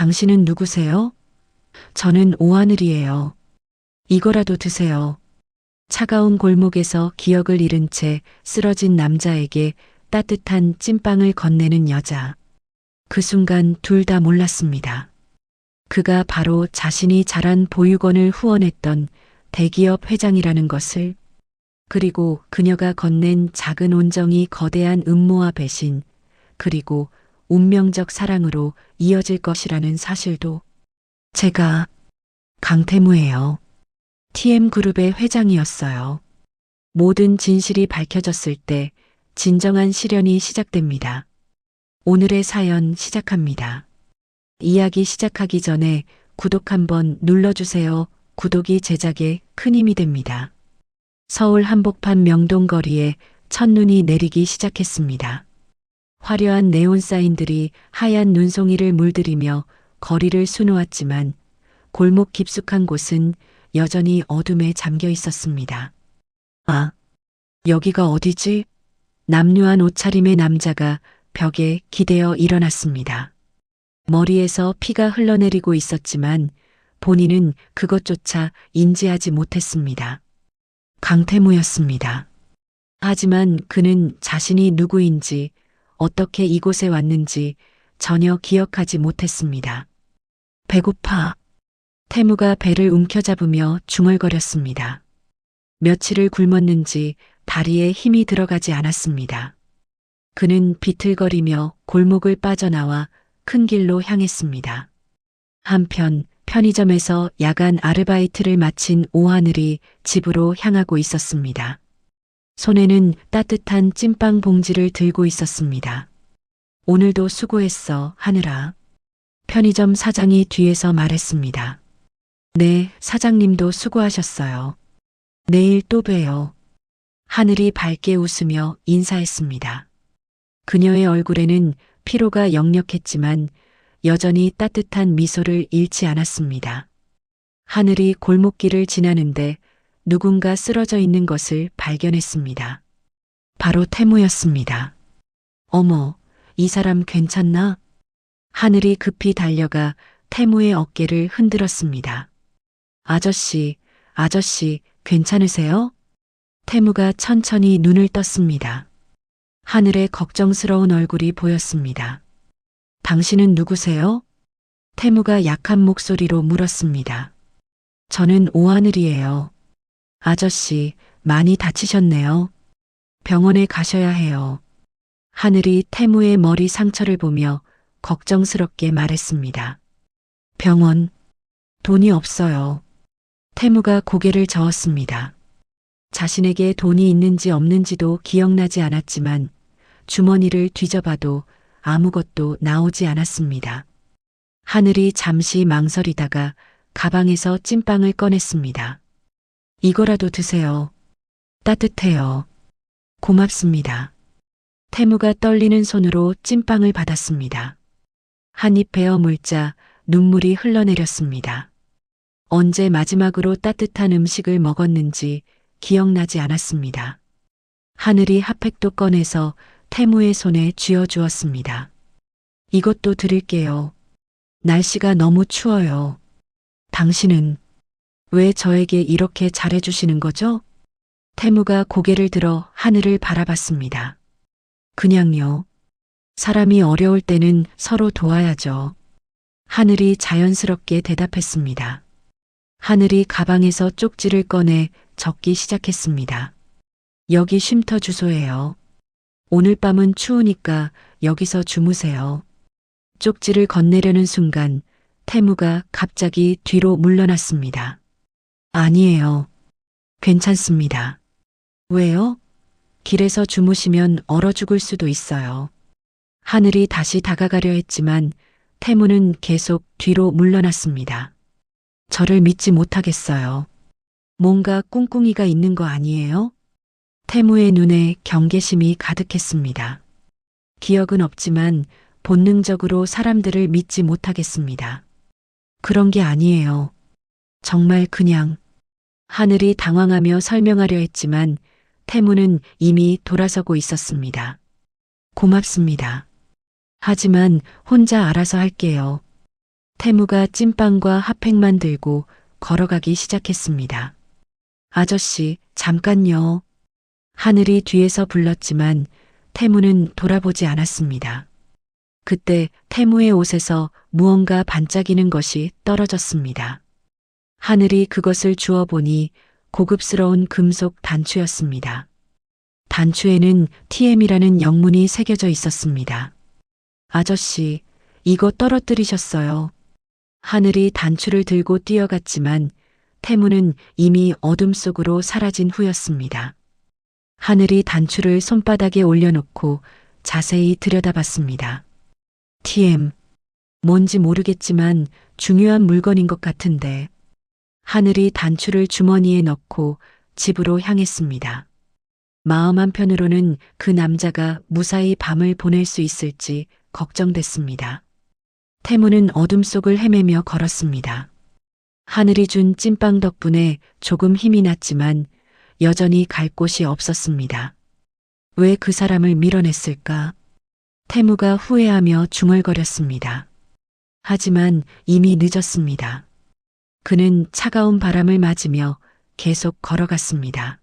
당신은 누구세요? 저는 오하늘이에요. 이거라도 드세요. 차가운 골목에서 기억을 잃은 채 쓰러진 남자에게 따뜻한 찐빵을 건네는 여자. 그 순간 둘 다 몰랐습니다. 그가 바로 자신이 자란 보육원을 후원했던 대기업 회장이라는 것을, 그리고 그녀가 건넨 작은 온정이 거대한 음모와 배신, 그리고 운명적 사랑으로 이어질 것이라는 사실도. 제가 강태무예요. TM그룹의 회장이었어요. 모든 진실이 밝혀졌을 때 진정한 시련이 시작됩니다. 오늘의 사연 시작합니다. 이야기 시작하기 전에 구독 한번 눌러주세요. 구독이 제작에 큰 힘이 됩니다. 서울 한복판 명동거리에 첫눈이 내리기 시작했습니다. 화려한 네온 사인들이 하얀 눈송이를 물들이며 거리를 수놓았지만 골목 깊숙한 곳은 여전히 어둠에 잠겨 있었습니다. 아, 여기가 어디지? 남루한 옷차림의 남자가 벽에 기대어 일어났습니다. 머리에서 피가 흘러내리고 있었지만 본인은 그것조차 인지하지 못했습니다. 강태무였습니다. 하지만 그는 자신이 누구인지, 어떻게 이곳에 왔는지 전혀 기억하지 못했습니다. 배고파. 태무가 배를 움켜잡으며 중얼거렸습니다. 며칠을 굶었는지 다리에 힘이 들어가지 않았습니다. 그는 비틀거리며 골목을 빠져나와 큰 길로 향했습니다. 한편 편의점에서 야간 아르바이트를 마친 오하늘이 집으로 향하고 있었습니다. 손에는 따뜻한 찐빵 봉지를 들고 있었습니다. 오늘도 수고했어, 하늘아. 편의점 사장이 뒤에서 말했습니다. 네, 사장님도 수고하셨어요. 내일 또 봬요. 하늘이 밝게 웃으며 인사했습니다. 그녀의 얼굴에는 피로가 역력했지만 여전히 따뜻한 미소를 잃지 않았습니다. 하늘이 골목길을 지나는데 누군가 쓰러져 있는 것을 발견했습니다. 바로 태무였습니다. 어머, 이 사람 괜찮나? 하늘이 급히 달려가 태무의 어깨를 흔들었습니다. 아저씨, 괜찮으세요? 태무가 천천히 눈을 떴습니다. 하늘의 걱정스러운 얼굴이 보였습니다. 당신은 누구세요? 태무가 약한 목소리로 물었습니다. 저는 오하늘이에요. 아저씨, 많이 다치셨네요. 병원에 가셔야 해요. 하늘이 태무의 머리 상처를 보며 걱정스럽게 말했습니다. 병원, 돈이 없어요. 태무가 고개를 저었습니다. 자신에게 돈이 있는지 없는지도 기억나지 않았지만 주머니를 뒤져봐도 아무것도 나오지 않았습니다. 하늘이 잠시 망설이다가 가방에서 찐빵을 꺼냈습니다. 이거라도 드세요. 따뜻해요. 고맙습니다. 태무가 떨리는 손으로 찐빵을 받았습니다. 한 입 베어 물자 눈물이 흘러내렸습니다. 언제 마지막으로 따뜻한 음식을 먹었는지 기억나지 않았습니다. 하늘이 핫팩도 꺼내서 태무의 손에 쥐어주었습니다. 이것도 드릴게요. 날씨가 너무 추워요. 당신은 왜 저에게 이렇게 잘해주시는 거죠? 태무가 고개를 들어 하늘을 바라봤습니다. 그냥요. 사람이 어려울 때는 서로 도와야죠. 하늘이 자연스럽게 대답했습니다. 하늘이 가방에서 쪽지를 꺼내 적기 시작했습니다. 여기 쉼터 주소예요. 오늘 밤은 추우니까 여기서 주무세요. 쪽지를 건네려는 순간 태무가 갑자기 뒤로 물러났습니다. 아니에요. 괜찮습니다. 왜요? 길에서 주무시면 얼어 죽을 수도 있어요. 하늘이 다시 다가가려 했지만 태무는 계속 뒤로 물러났습니다. 저를 믿지 못하겠어요. 뭔가 꿍꿍이가 있는 거 아니에요? 태무의 눈에 경계심이 가득했습니다. 기억은 없지만 본능적으로 사람들을 믿지 못하겠습니다. 그런 게 아니에요. 정말 그냥. 하늘이 당황하며 설명하려 했지만 태무는 이미 돌아서고 있었습니다. 고맙습니다. 하지만 혼자 알아서 할게요. 태무가 찐빵과 핫팩만 들고 걸어가기 시작했습니다. 아저씨, 잠깐요. 하늘이 뒤에서 불렀지만 태무는 돌아보지 않았습니다. 그때 태무의 옷에서 무언가 반짝이는 것이 떨어졌습니다. 하늘이 그것을 주워 보니 고급스러운 금속 단추였습니다. 단추에는 TM이라는 영문이 새겨져 있었습니다. 아저씨, 이거 떨어뜨리셨어요. 하늘이 단추를 들고 뛰어갔지만 태무는 이미 어둠 속으로 사라진 후였습니다. 하늘이 단추를 손바닥에 올려놓고 자세히 들여다봤습니다. TM, 뭔지 모르겠지만 중요한 물건인 것 같은데. 하늘이 단추를 주머니에 넣고 집으로 향했습니다. 마음 한편으로는 그 남자가 무사히 밤을 보낼 수 있을지 걱정됐습니다. 태무는 어둠 속을 헤매며 걸었습니다. 하늘이 준 찐빵 덕분에 조금 힘이 났지만 여전히 갈 곳이 없었습니다. 왜 그 사람을 밀어냈을까? 태무가 후회하며 중얼거렸습니다. 하지만 이미 늦었습니다. 그는 차가운 바람을 맞으며 계속 걸어갔습니다.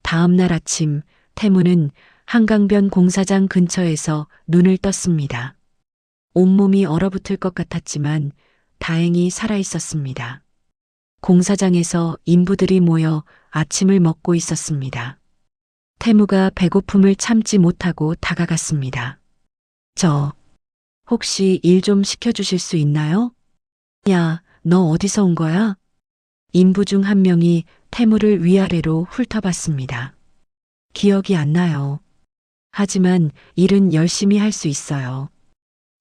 다음 날 아침 태무는 한강변 공사장 근처에서 눈을 떴습니다. 온몸이 얼어붙을 것 같았지만 다행히 살아있었습니다. 공사장에서 인부들이 모여 아침을 먹고 있었습니다. 태무가 배고픔을 참지 못하고 다가갔습니다. 혹시 일 좀 시켜주실 수 있나요? 야, 너 어디서 온 거야? 인부 중 한 명이 태무를 위아래로 훑어봤습니다. 기억이 안 나요. 하지만 일은 열심히 할 수 있어요.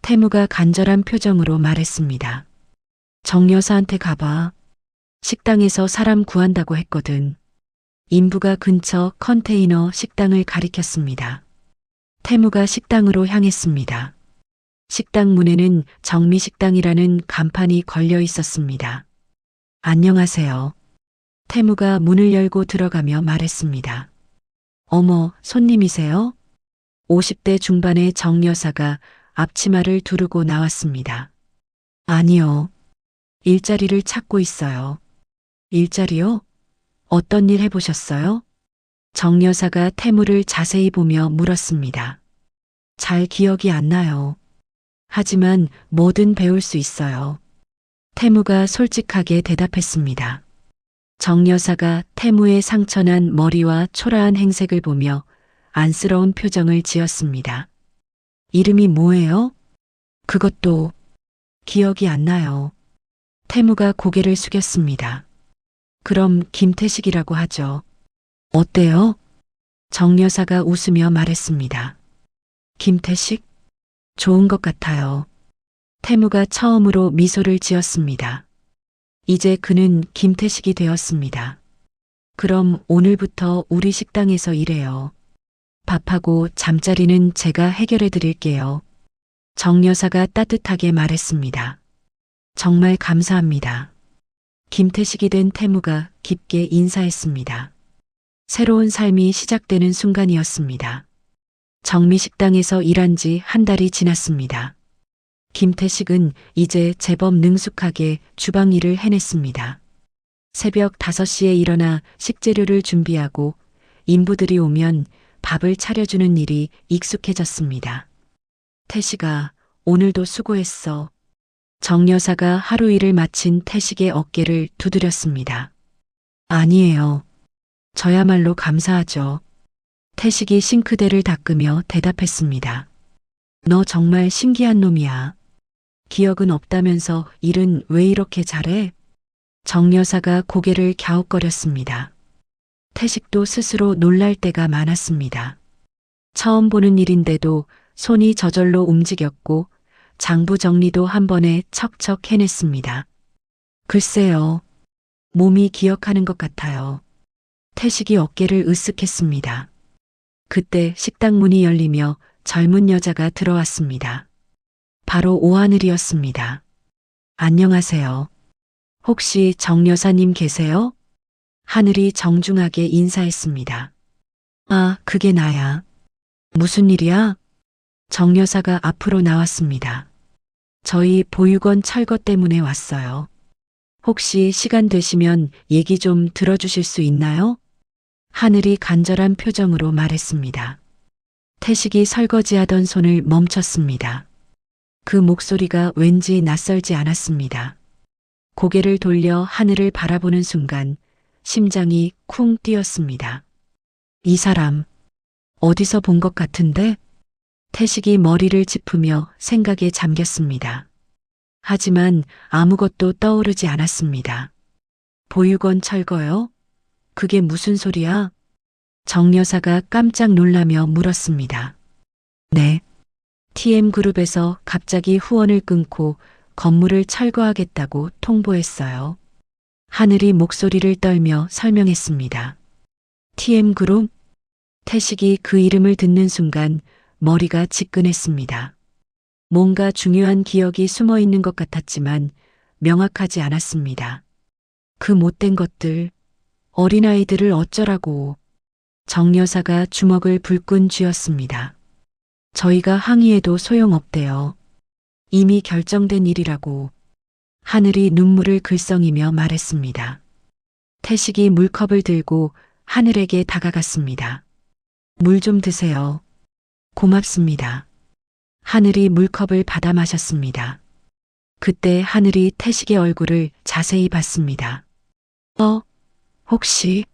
태무가 간절한 표정으로 말했습니다. 정 여사한테 가봐. 식당에서 사람 구한다고 했거든. 인부가 근처 컨테이너 식당을 가리켰습니다. 태무가 식당으로 향했습니다. 식당 문에는 정미식당이라는 간판이 걸려 있었습니다. 안녕하세요. 태무가 문을 열고 들어가며 말했습니다. 어머, 손님이세요? 50대 중반의 정 여사가 앞치마를 두르고 나왔습니다. 아니요. 일자리를 찾고 있어요. 일자리요? 어떤 일 해보셨어요? 정 여사가 태무를 자세히 보며 물었습니다. 잘 기억이 안 나요. 하지만 뭐든 배울 수 있어요. 태무가 솔직하게 대답했습니다. 정 여사가 태무의 상처난 머리와 초라한 행색을 보며 안쓰러운 표정을 지었습니다. 이름이 뭐예요? 그것도 기억이 안 나요. 태무가 고개를 숙였습니다. 그럼 김태식이라고 하죠. 어때요? 정 여사가 웃으며 말했습니다. 김태식? 좋은 것 같아요. 태무가 처음으로 미소를 지었습니다. 이제 그는 김태식이 되었습니다. 그럼 오늘부터 우리 식당에서 일해요. 밥하고 잠자리는 제가 해결해 드릴게요. 정 여사가 따뜻하게 말했습니다. 정말 감사합니다. 김태식이 된 태무가 깊게 인사했습니다. 새로운 삶이 시작되는 순간이었습니다. 정미식당에서 일한 지 한 달이 지났습니다. 김태식은 이제 제법 능숙하게 주방 일을 해냈습니다. 새벽 5시에 일어나 식재료를 준비하고 인부들이 오면 밥을 차려주는 일이 익숙해졌습니다. 태식아, 오늘도 수고했어. 정 여사가 하루 일을 마친 태식의 어깨를 두드렸습니다. 아니에요. 저야말로 감사하죠. 태식이 싱크대를 닦으며 대답했습니다. 너 정말 신기한 놈이야. 기억은 없다면서 일은 왜 이렇게 잘해? 정 여사가 고개를 갸웃거렸습니다. 태식도 스스로 놀랄 때가 많았습니다. 처음 보는 일인데도 손이 저절로 움직였고 장부 정리도 한 번에 척척 해냈습니다. 글쎄요. 몸이 기억하는 것 같아요. 태식이 어깨를 으쓱했습니다. 그때 식당 문이 열리며 젊은 여자가 들어왔습니다. 바로 오하늘이었습니다. 안녕하세요. 혹시 정 여사님 계세요? 하늘이 정중하게 인사했습니다. 아, 그게 나야. 무슨 일이야? 정 여사가 앞으로 나왔습니다. 저희 보육원 철거 때문에 왔어요. 혹시 시간 되시면 얘기 좀 들어주실 수 있나요? 하늘이 간절한 표정으로 말했습니다. 태식이 설거지하던 손을 멈췄습니다. 그 목소리가 왠지 낯설지 않았습니다. 고개를 돌려 하늘을 바라보는 순간 심장이 쿵 뛰었습니다. 이 사람, 어디서 본 것 같은데? 태식이 머리를 짚으며 생각에 잠겼습니다. 하지만 아무것도 떠오르지 않았습니다. 보육원 철거요? 그게 무슨 소리야? 정 여사가 깜짝 놀라며 물었습니다. 네. TM그룹에서 갑자기 후원을 끊고 건물을 철거하겠다고 통보했어요. 하늘이 목소리를 떨며 설명했습니다. TM그룹? 태식이 그 이름을 듣는 순간 머리가 지끈했습니다. 뭔가 중요한 기억이 숨어 있는 것 같았지만 명확하지 않았습니다. 그 못된 것들, 어린아이들을 어쩌라고. 정 여사가 주먹을 불끈 쥐었습니다. 저희가 항의해도 소용없대요. 이미 결정된 일이라고. 하늘이 눈물을 글썽이며 말했습니다. 태식이 물컵을 들고 하늘에게 다가갔습니다. 물 좀 드세요. 고맙습니다. 하늘이 물컵을 받아 마셨습니다. 그때 하늘이 태식의 얼굴을 자세히 봤습니다. 혹시?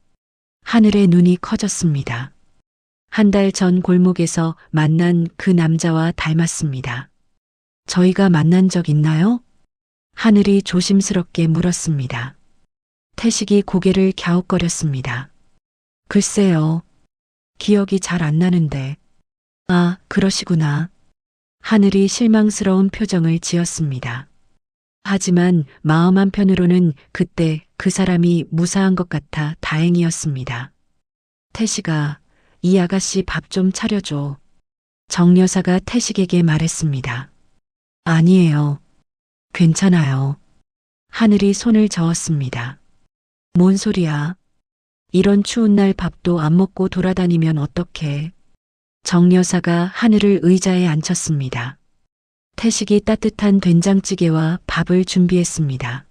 하늘의 눈이 커졌습니다. 한 달 전 골목에서 만난 그 남자와 닮았습니다. 저희가 만난 적 있나요? 하늘이 조심스럽게 물었습니다. 태식이 고개를 갸웃거렸습니다. 글쎄요. 기억이 잘 안 나는데. 아, 그러시구나. 하늘이 실망스러운 표정을 지었습니다. 하지만 마음 한편으로는 그때 그 사람이 무사한 것 같아 다행이었습니다. 태식아, 이 아가씨 밥 좀 차려줘. 정 여사가 태식에게 말했습니다. 아니에요. 괜찮아요. 하늘이 손을 저었습니다. 뭔 소리야? 이런 추운 날 밥도 안 먹고 돌아다니면 어떡해? 정 여사가 하늘을 의자에 앉혔습니다. 태식이 따뜻한 된장찌개와 밥을 준비했습니다.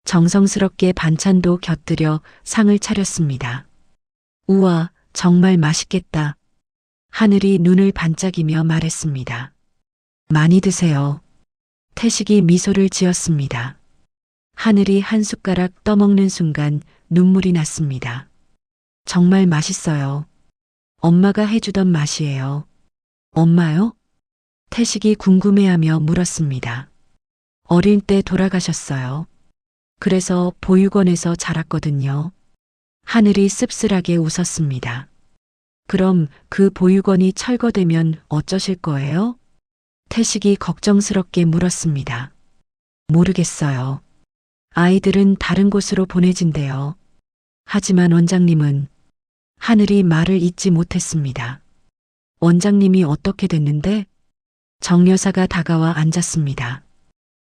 정성스럽게 반찬도 곁들여 상을 차렸습니다. 우와, 정말 맛있겠다. 하늘이 눈을 반짝이며 말했습니다. 많이 드세요. 태식이 미소를 지었습니다. 하늘이 한 숟가락 떠먹는 순간 눈물이 났습니다. 정말 맛있어요. 엄마가 해주던 맛이에요. 엄마요? 태식이 궁금해하며 물었습니다. 어릴 때 돌아가셨어요. 그래서 보육원에서 자랐거든요. 하늘이 씁쓸하게 웃었습니다. 그럼 그 보육원이 철거되면 어쩌실 거예요? 태식이 걱정스럽게 물었습니다. 모르겠어요. 아이들은 다른 곳으로 보내진대요. 하지만 원장님은 하늘이 말을 잇지 못했습니다. 원장님이 어떻게 됐는데? 정 여사가 다가와 앉았습니다.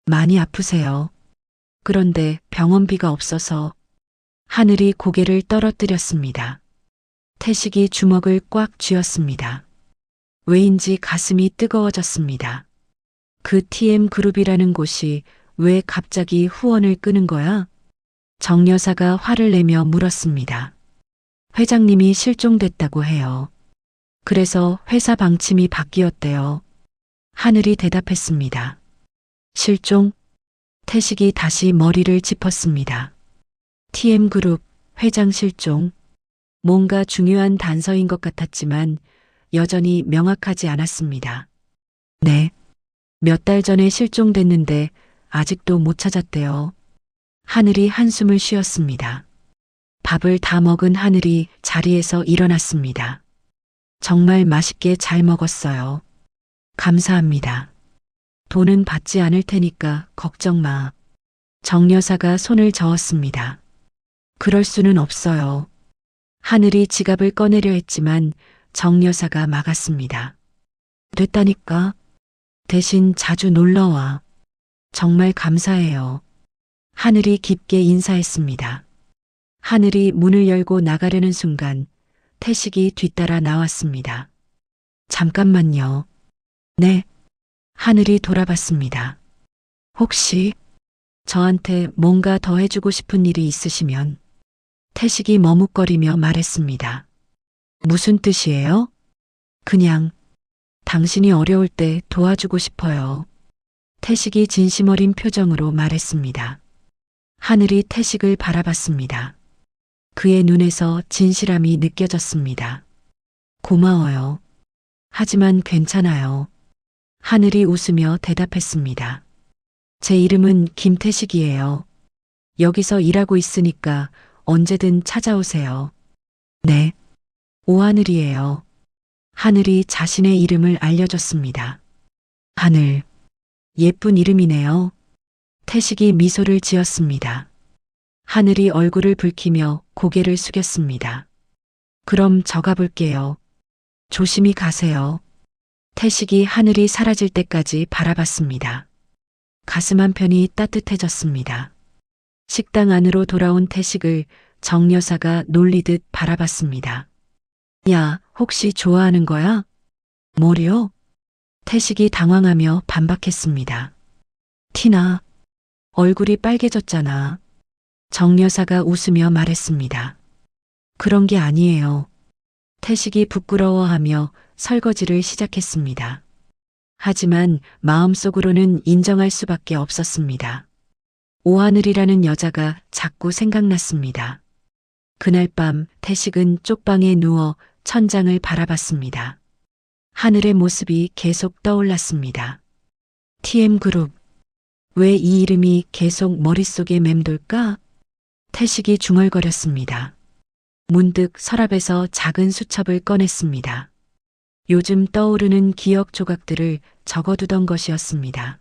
많이 아프세요. 그런데 병원비가 없어서. 하늘이 고개를 떨어뜨렸습니다. 태식이 주먹을 꽉 쥐었습니다. 왜인지 가슴이 뜨거워졌습니다. 그 TM그룹이라는 곳이 왜 갑자기 후원을 끄는 거야? 정 여사가 화를 내며 물었습니다. 회장님이 실종됐다고 해요. 그래서 회사 방침이 바뀌었대요. 하늘이 대답했습니다. 실종? 태식이 다시 머리를 짚었습니다. TM그룹 회장 실종. 뭔가 중요한 단서인 것 같았지만 여전히 명확하지 않았습니다. 네. 몇 달 전에 실종됐는데 아직도 못 찾았대요. 하늘이 한숨을 쉬었습니다. 밥을 다 먹은 하늘이 자리에서 일어났습니다. 정말 맛있게 잘 먹었어요. 감사합니다. 돈은 받지 않을 테니까 걱정 마. 정 여사가 손을 저었습니다. 그럴 수는 없어요. 하늘이 지갑을 꺼내려 했지만 정 여사가 막았습니다. 됐다니까. 대신 자주 놀러와. 정말 감사해요. 하늘이 깊게 인사했습니다. 하늘이 문을 열고 나가려는 순간 태식이 뒤따라 나왔습니다. 잠깐만요. 네. 하늘이 돌아봤습니다. 혹시 저한테 뭔가 더 해주고 싶은 일이 있으시면 태식이 머뭇거리며 말했습니다. 무슨 뜻이에요? 그냥 당신이 어려울 때 도와주고 싶어요. 태식이 진심 어린 표정으로 말했습니다. 하늘이 태식을 바라봤습니다. 그의 눈에서 진실함이 느껴졌습니다. 고마워요. 하지만 괜찮아요. 하늘이 웃으며 대답했습니다. 제 이름은 김태식이에요. 여기서 일하고 있으니까 언제든 찾아오세요. 네. 오하늘이에요. 하늘이 자신의 이름을 알려줬습니다. 하늘. 예쁜 이름이네요. 태식이 미소를 지었습니다. 하늘이 얼굴을 붉히며 고개를 숙였습니다. 그럼 저 가볼게요. 조심히 가세요. 태식이 하늘이 사라질 때까지 바라봤습니다. 가슴 한편이 따뜻해졌습니다. 식당 안으로 돌아온 태식을 정 여사가 놀리듯 바라봤습니다. 야, 혹시 좋아하는 거야? 뭐요? 태식이 당황하며 반박했습니다. 티나. 얼굴이 빨개졌잖아. 정 여사가 웃으며 말했습니다. 그런 게 아니에요. 태식이 부끄러워하며 설거지를 시작했습니다. 하지만 마음속으로는 인정할 수밖에 없었습니다. 오하늘이라는 여자가 자꾸 생각났습니다. 그날 밤 태식은 쪽방에 누워 천장을 바라봤습니다. 하늘의 모습이 계속 떠올랐습니다. TM그룹. 왜 이 이름이 계속 머릿속에 맴돌까? 태식이 중얼거렸습니다. 문득 서랍에서 작은 수첩을 꺼냈습니다. 요즘 떠오르는 기억 조각들을 적어두던 것이었습니다.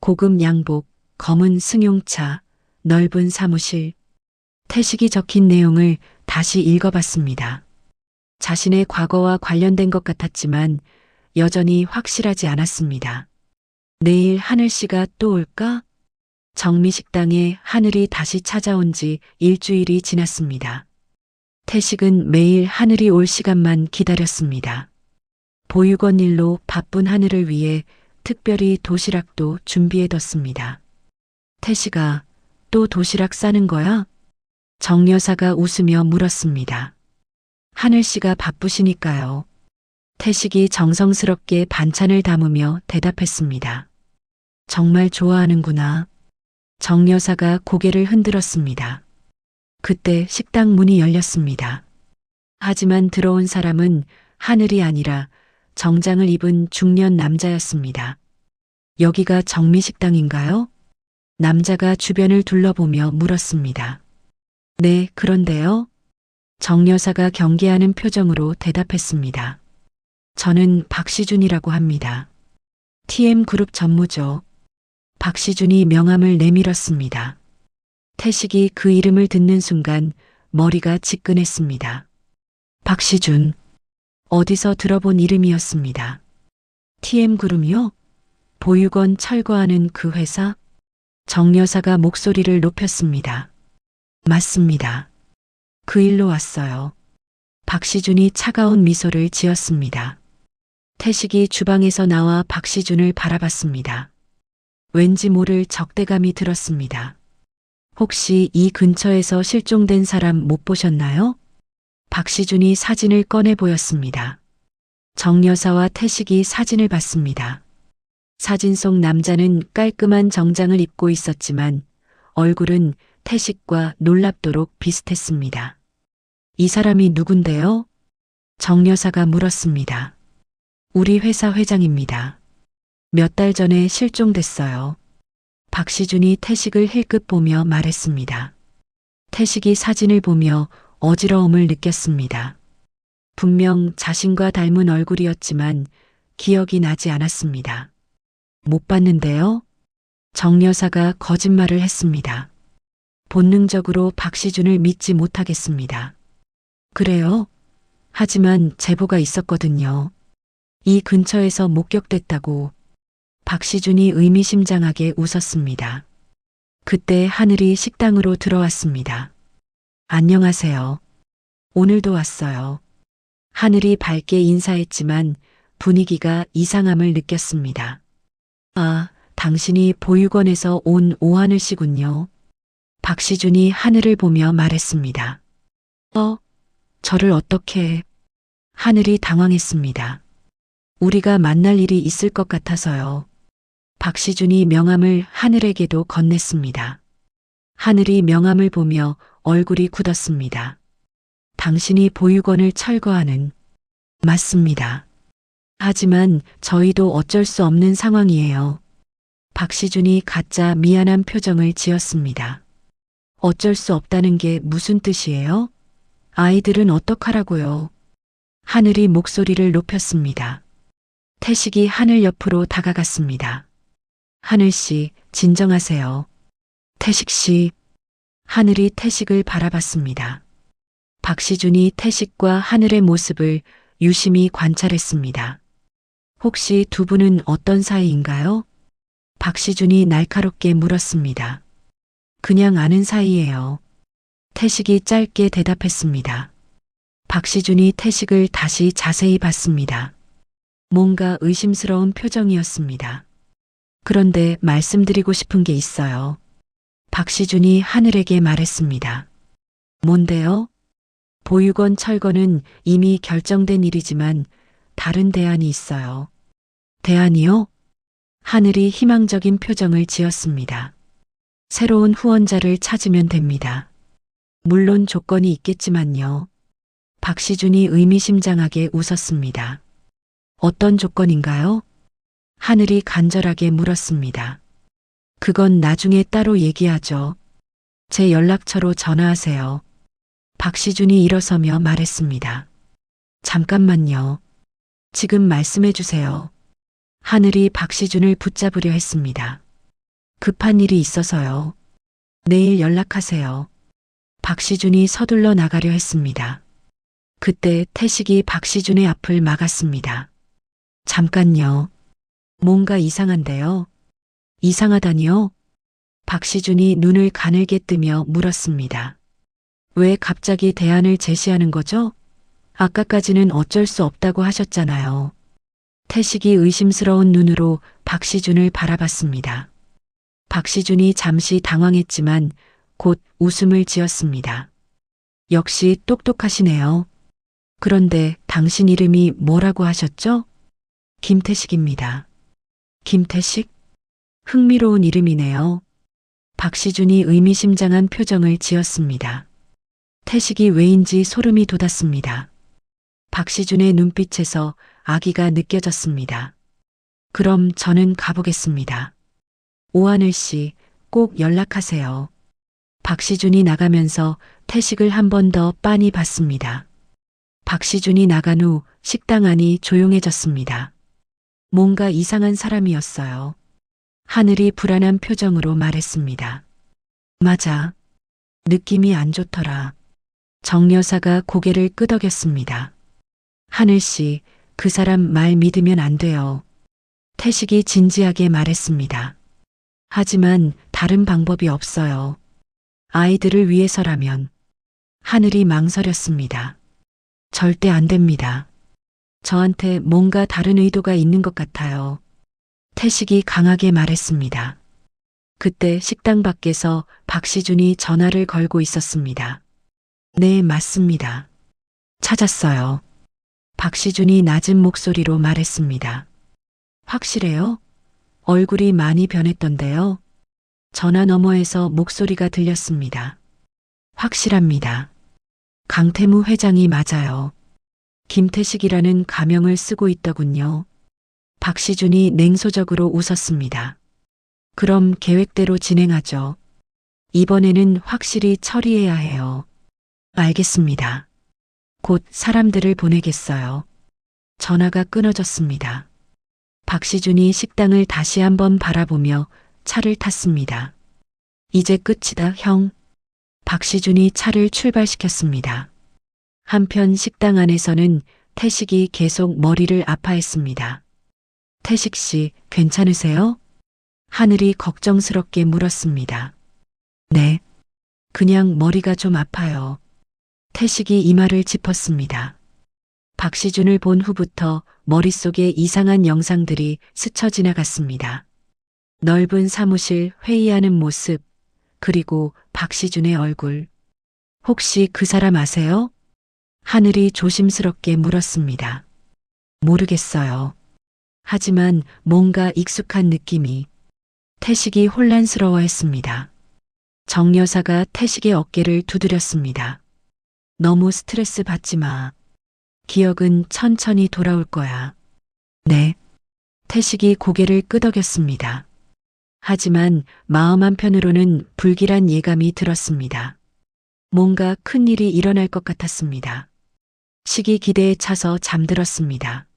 고급 양복, 검은 승용차, 넓은 사무실. 태식이 적힌 내용을 다시 읽어봤습니다. 자신의 과거와 관련된 것 같았지만 여전히 확실하지 않았습니다. 내일 하늘 씨가 또 올까? 정미식당에 하늘이 다시 찾아온 지 일주일이 지났습니다. 태식은 매일 하늘이 올 시간만 기다렸습니다. 보육원 일로 바쁜 하늘을 위해 특별히 도시락도 준비해뒀습니다. 태식아, 또 도시락 싸는 거야? 정 여사가 웃으며 물었습니다. 하늘 씨가 바쁘시니까요. 태식이 정성스럽게 반찬을 담으며 대답했습니다. 정말 좋아하는구나. 정 여사가 고개를 흔들었습니다. 그때 식당 문이 열렸습니다. 하지만 들어온 사람은 하늘이 아니라 정장을 입은 중년 남자였습니다. 여기가 정미식당인가요? 남자가 주변을 둘러보며 물었습니다. 네, 그런데요. 정 여사가 경계하는 표정으로 대답했습니다. 저는 박시준이라고 합니다. TM그룹 전무죠. 박시준이 명함을 내밀었습니다. 태식이 그 이름을 듣는 순간 머리가 지끈했습니다. 박시준. 어디서 들어본 이름이었습니다. TM그룹이요? 보육원 철거하는 그 회사? 정 여사가 목소리를 높였습니다. 맞습니다. 그 일로 왔어요. 박시준이 차가운 미소를 지었습니다. 태식이 주방에서 나와 박시준을 바라봤습니다. 왠지 모를 적대감이 들었습니다. 혹시 이 근처에서 실종된 사람 못 보셨나요? 박시준이 사진을 꺼내 보였습니다. 정 여사와 태식이 사진을 봤습니다. 사진 속 남자는 깔끔한 정장을 입고 있었지만 얼굴은 태식과 놀랍도록 비슷했습니다. 이 사람이 누군데요? 정 여사가 물었습니다. 우리 회사 회장입니다. 몇 달 전에 실종됐어요. 박시준이 태식을 힐끗 보며 말했습니다. 태식이 사진을 보며 어지러움을 느꼈습니다. 분명 자신과 닮은 얼굴이었지만 기억이 나지 않았습니다. 못 봤는데요? 정 여사가 거짓말을 했습니다. 본능적으로 박시준을 믿지 못하겠습니다. 그래요? 하지만 제보가 있었거든요. 이 근처에서 목격됐다고. 박시준이 의미심장하게 웃었습니다. 그때 하늘이 식당으로 들어왔습니다. 안녕하세요. 오늘도 왔어요. 하늘이 밝게 인사했지만 분위기가 이상함을 느꼈습니다. 아, 당신이 보육원에서 온 오하늘 씨군요. 박시준이 하늘을 보며 말했습니다. 저를 어떻게... 하늘이 당황했습니다. 우리가 만날 일이 있을 것 같아서요. 박시준이 명함을 하늘에게도 건넸습니다. 하늘이 명함을 보며 얼굴이 굳었습니다. 당신이 보육원을 철거하는... 맞습니다. 하지만 저희도 어쩔 수 없는 상황이에요. 박시준이 가짜 미안한 표정을 지었습니다. 어쩔 수 없다는 게 무슨 뜻이에요? 아이들은 어떡하라고요? 하늘이 목소리를 높였습니다. 태식이 하늘 옆으로 다가갔습니다. 하늘 씨, 진정하세요. 태식 씨. 하늘이 태식을 바라봤습니다. 박시준이 태식과 하늘의 모습을 유심히 관찰했습니다. 혹시 두 분은 어떤 사이인가요? 박시준이 날카롭게 물었습니다. 그냥 아는 사이예요. 태식이 짧게 대답했습니다. 박시준이 태식을 다시 자세히 봤습니다. 뭔가 의심스러운 표정이었습니다. 그런데 말씀드리고 싶은 게 있어요. 박시준이 하늘에게 말했습니다. 뭔데요? 보육원 철거는 이미 결정된 일이지만 다른 대안이 있어요. 대안이요? 하늘이 희망적인 표정을 지었습니다. 새로운 후원자를 찾으면 됩니다. 물론 조건이 있겠지만요. 박시준이 의미심장하게 웃었습니다. 어떤 조건인가요? 하늘이 간절하게 물었습니다. 그건 나중에 따로 얘기하죠. 제 연락처로 전화하세요. 박시준이 일어서며 말했습니다. 잠깐만요. 지금 말씀해 주세요. 하늘이 박시준을 붙잡으려 했습니다. 급한 일이 있어서요. 내일 연락하세요. 박시준이 서둘러 나가려 했습니다. 그때 태식이 박시준의 앞을 막았습니다. 잠깐요. 뭔가 이상한데요. 이상하다니요? 박시준이 눈을 가늘게 뜨며 물었습니다. 왜 갑자기 대안을 제시하는 거죠? 아까까지는 어쩔 수 없다고 하셨잖아요. 태식이 의심스러운 눈으로 박시준을 바라봤습니다. 박시준이 잠시 당황했지만 곧 웃음을 지었습니다. 역시 똑똑하시네요. 그런데 당신 이름이 뭐라고 하셨죠? 김태식입니다. 김태식? 흥미로운 이름이네요. 박시준이 의미심장한 표정을 지었습니다. 태식이 왜인지 소름이 돋았습니다. 박시준의 눈빛에서 아기가 느껴졌습니다. 그럼 저는 가보겠습니다. 오하늘 씨, 꼭 연락하세요. 박시준이 나가면서 태식을 한 번 더 빤히 봤습니다. 박시준이 나간 후 식당 안이 조용해졌습니다. 뭔가 이상한 사람이었어요. 하늘이 불안한 표정으로 말했습니다. 맞아. 느낌이 안 좋더라. 정 여사가 고개를 끄덕였습니다. 하늘 씨, 그 사람 말 믿으면 안 돼요. 태식이 진지하게 말했습니다. 하지만 다른 방법이 없어요. 아이들을 위해서라면. 하늘이 망설였습니다. 절대 안 됩니다. 저한테 뭔가 다른 의도가 있는 것 같아요. 태식이 강하게 말했습니다. 그때 식당 밖에서 박시준이 전화를 걸고 있었습니다. 네, 맞습니다. 찾았어요. 박시준이 낮은 목소리로 말했습니다. 확실해요? 얼굴이 많이 변했던데요. 전화 너머에서 목소리가 들렸습니다. 확실합니다. 강태무 회장이 맞아요. 김태식이라는 가명을 쓰고 있더군요. 박시준이 냉소적으로 웃었습니다. 그럼 계획대로 진행하죠. 이번에는 확실히 처리해야 해요. 알겠습니다. 곧 사람들을 보내겠어요. 전화가 끊어졌습니다. 박시준이 식당을 다시 한번 바라보며 차를 탔습니다. 이제 끝이다, 형. 박시준이 차를 출발시켰습니다. 한편 식당 안에서는 태식이 계속 머리를 아파했습니다. 태식 씨, 괜찮으세요? 하늘이 걱정스럽게 물었습니다. 네. 그냥 머리가 좀 아파요. 태식이 이마를 짚었습니다. 박시준을 본 후부터 머릿속에 이상한 영상들이 스쳐 지나갔습니다. 넓은 사무실 회의하는 모습, 그리고 박시준의 얼굴. 혹시 그 사람 아세요? 하늘이 조심스럽게 물었습니다. 모르겠어요. 하지만 뭔가 익숙한 느낌이. 태식이 혼란스러워했습니다. 정 여사가 태식의 어깨를 두드렸습니다. 너무 스트레스 받지 마. 기억은 천천히 돌아올 거야. 네. 태식이 고개를 끄덕였습니다. 하지만 마음 한편으로는 불길한 예감이 들었습니다. 뭔가 큰 일이 일어날 것 같았습니다. 식이 기대에 차서 잠들었습니다.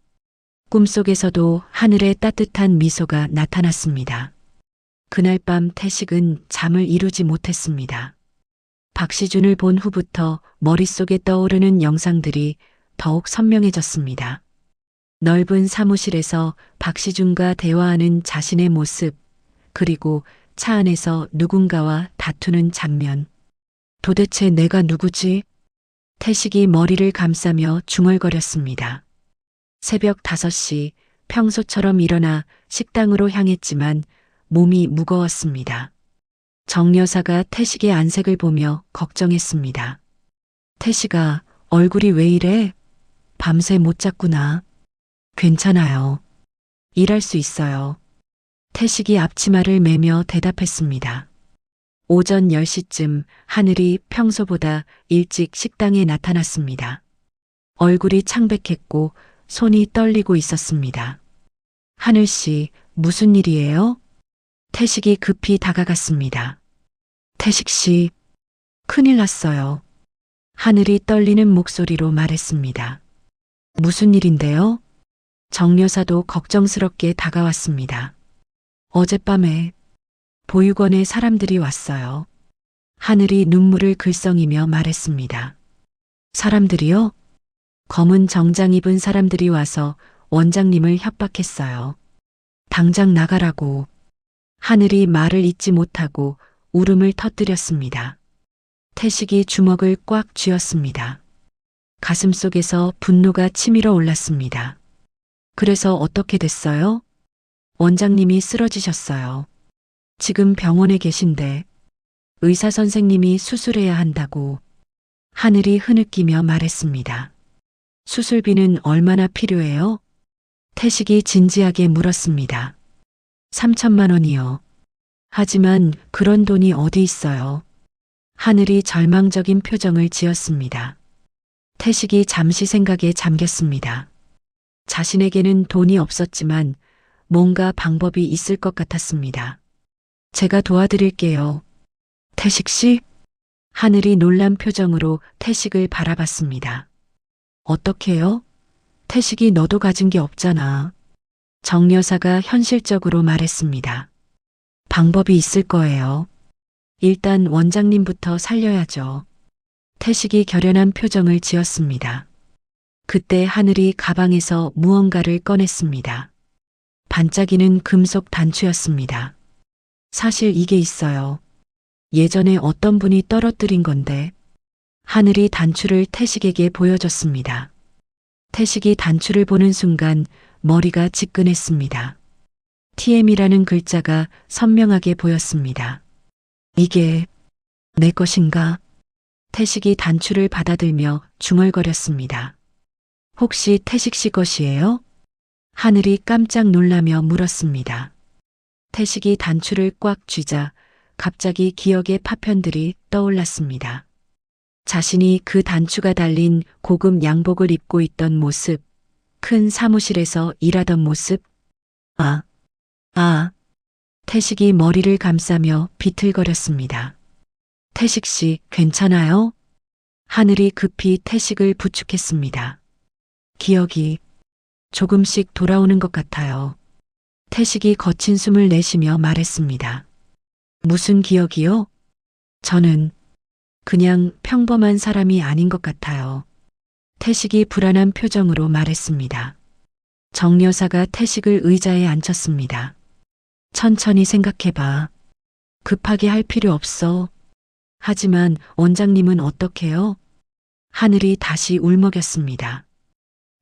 꿈속에서도 하늘에 따뜻한 미소가 나타났습니다. 그날 밤 태식은 잠을 이루지 못했습니다. 박시준을 본 후부터 머릿속에 떠오르는 영상들이 더욱 선명해졌습니다. 넓은 사무실에서 박시준과 대화하는 자신의 모습, 그리고 차 안에서 누군가와 다투는 장면. 도대체 내가 누구지? 태식이 머리를 감싸며 중얼거렸습니다. 새벽 5시 평소처럼 일어나 식당으로 향했지만 몸이 무거웠습니다. 정 여사가 태식의 안색을 보며 걱정했습니다. 태식아, 얼굴이 왜 이래? 밤새 못 잤구나. 괜찮아요. 일할 수 있어요. 태식이 앞치마를 매며 대답했습니다. 오전 10시쯤 하늘이 평소보다 일찍 식당에 나타났습니다. 얼굴이 창백했고 손이 떨리고 있었습니다. 하늘 씨, 무슨 일이에요? 태식이 급히 다가갔습니다. 태식 씨, 큰일 났어요. 하늘이 떨리는 목소리로 말했습니다. 무슨 일인데요? 정 여사도 걱정스럽게 다가왔습니다. 어젯밤에 보육원에 사람들이 왔어요. 하늘이 눈물을 글썽이며 말했습니다. 사람들이요? 검은 정장 입은 사람들이 와서 원장님을 협박했어요. 당장 나가라고. 하늘이 말을 잇지 못하고 울음을 터뜨렸습니다. 태식이 주먹을 꽉 쥐었습니다. 가슴속에서 분노가 치밀어 올랐습니다. 그래서 어떻게 됐어요? 원장님이 쓰러지셨어요. 지금 병원에 계신데 의사 선생님이 수술해야 한다고. 하늘이 흐느끼며 말했습니다. 수술비는 얼마나 필요해요? 태식이 진지하게 물었습니다. 3천만 원이요. 하지만 그런 돈이 어디 있어요? 하늘이 절망적인 표정을 지었습니다. 태식이 잠시 생각에 잠겼습니다. 자신에게는 돈이 없었지만 뭔가 방법이 있을 것 같았습니다. 제가 도와드릴게요. 태식 씨? 하늘이 놀란 표정으로 태식을 바라봤습니다. 어떻게요? 태식이 너도 가진 게 없잖아. 정 여사가 현실적으로 말했습니다. 방법이 있을 거예요. 일단 원장님부터 살려야죠. 태식이 결연한 표정을 지었습니다. 그때 하늘이 가방에서 무언가를 꺼냈습니다. 반짝이는 금속 단추였습니다. 사실 이게 있어요. 예전에 어떤 분이 떨어뜨린 건데. 하늘이 단추를 태식에게 보여줬습니다. 태식이 단추를 보는 순간 머리가 지끈했습니다. TM이라는 글자가 선명하게 보였습니다. 이게 내 것인가? 태식이 단추를 받아들며 중얼거렸습니다. 혹시 태식 씨 것이에요? 하늘이 깜짝 놀라며 물었습니다. 태식이 단추를 꽉 쥐자 갑자기 기억의 파편들이 떠올랐습니다. 자신이 그 단추가 달린 고급 양복을 입고 있던 모습, 큰 사무실에서 일하던 모습. 태식이 머리를 감싸며 비틀거렸습니다. 태식 씨, 괜찮아요? 하늘이 급히 태식을 부축했습니다. 기억이 조금씩 돌아오는 것 같아요. 태식이 거친 숨을 내쉬며 말했습니다. 무슨 기억이요? 저는 그냥 평범한 사람이 아닌 것 같아요. 태식이 불안한 표정으로 말했습니다. 정 여사가 태식을 의자에 앉혔습니다. 천천히 생각해봐. 급하게 할 필요 없어. 하지만 원장님은 어떡해요? 하늘이 다시 울먹였습니다.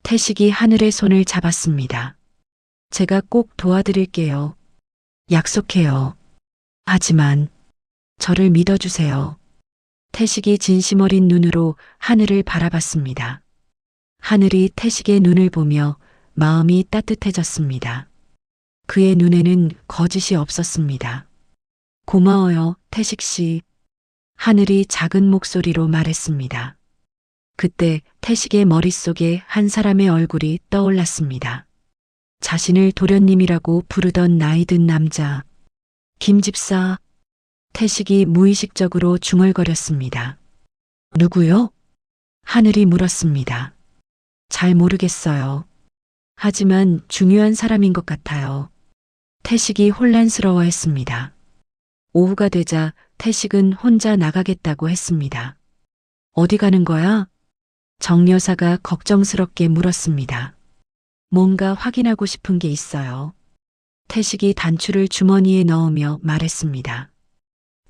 태식이 하늘의 손을 잡았습니다. 제가 꼭 도와드릴게요. 약속해요. 하지만 저를 믿어주세요. 태식이 진심 어린 눈으로 하늘을 바라봤습니다. 하늘이 태식의 눈을 보며 마음이 따뜻해졌습니다. 그의 눈에는 거짓이 없었습니다. 고마워요, 태식 씨. 하늘이 작은 목소리로 말했습니다. 그때 태식의 머릿속에 한 사람의 얼굴이 떠올랐습니다. 자신을 도련님이라고 부르던 나이 든 남자. 김 집사. 태식이 무의식적으로 중얼거렸습니다. 누구요? 하늘이 물었습니다. 잘 모르겠어요. 하지만 중요한 사람인 것 같아요. 태식이 혼란스러워했습니다. 오후가 되자 태식은 혼자 나가겠다고 했습니다. 어디 가는 거야? 정 여사가 걱정스럽게 물었습니다. 뭔가 확인하고 싶은 게 있어요. 태식이 단추를 주머니에 넣으며 말했습니다.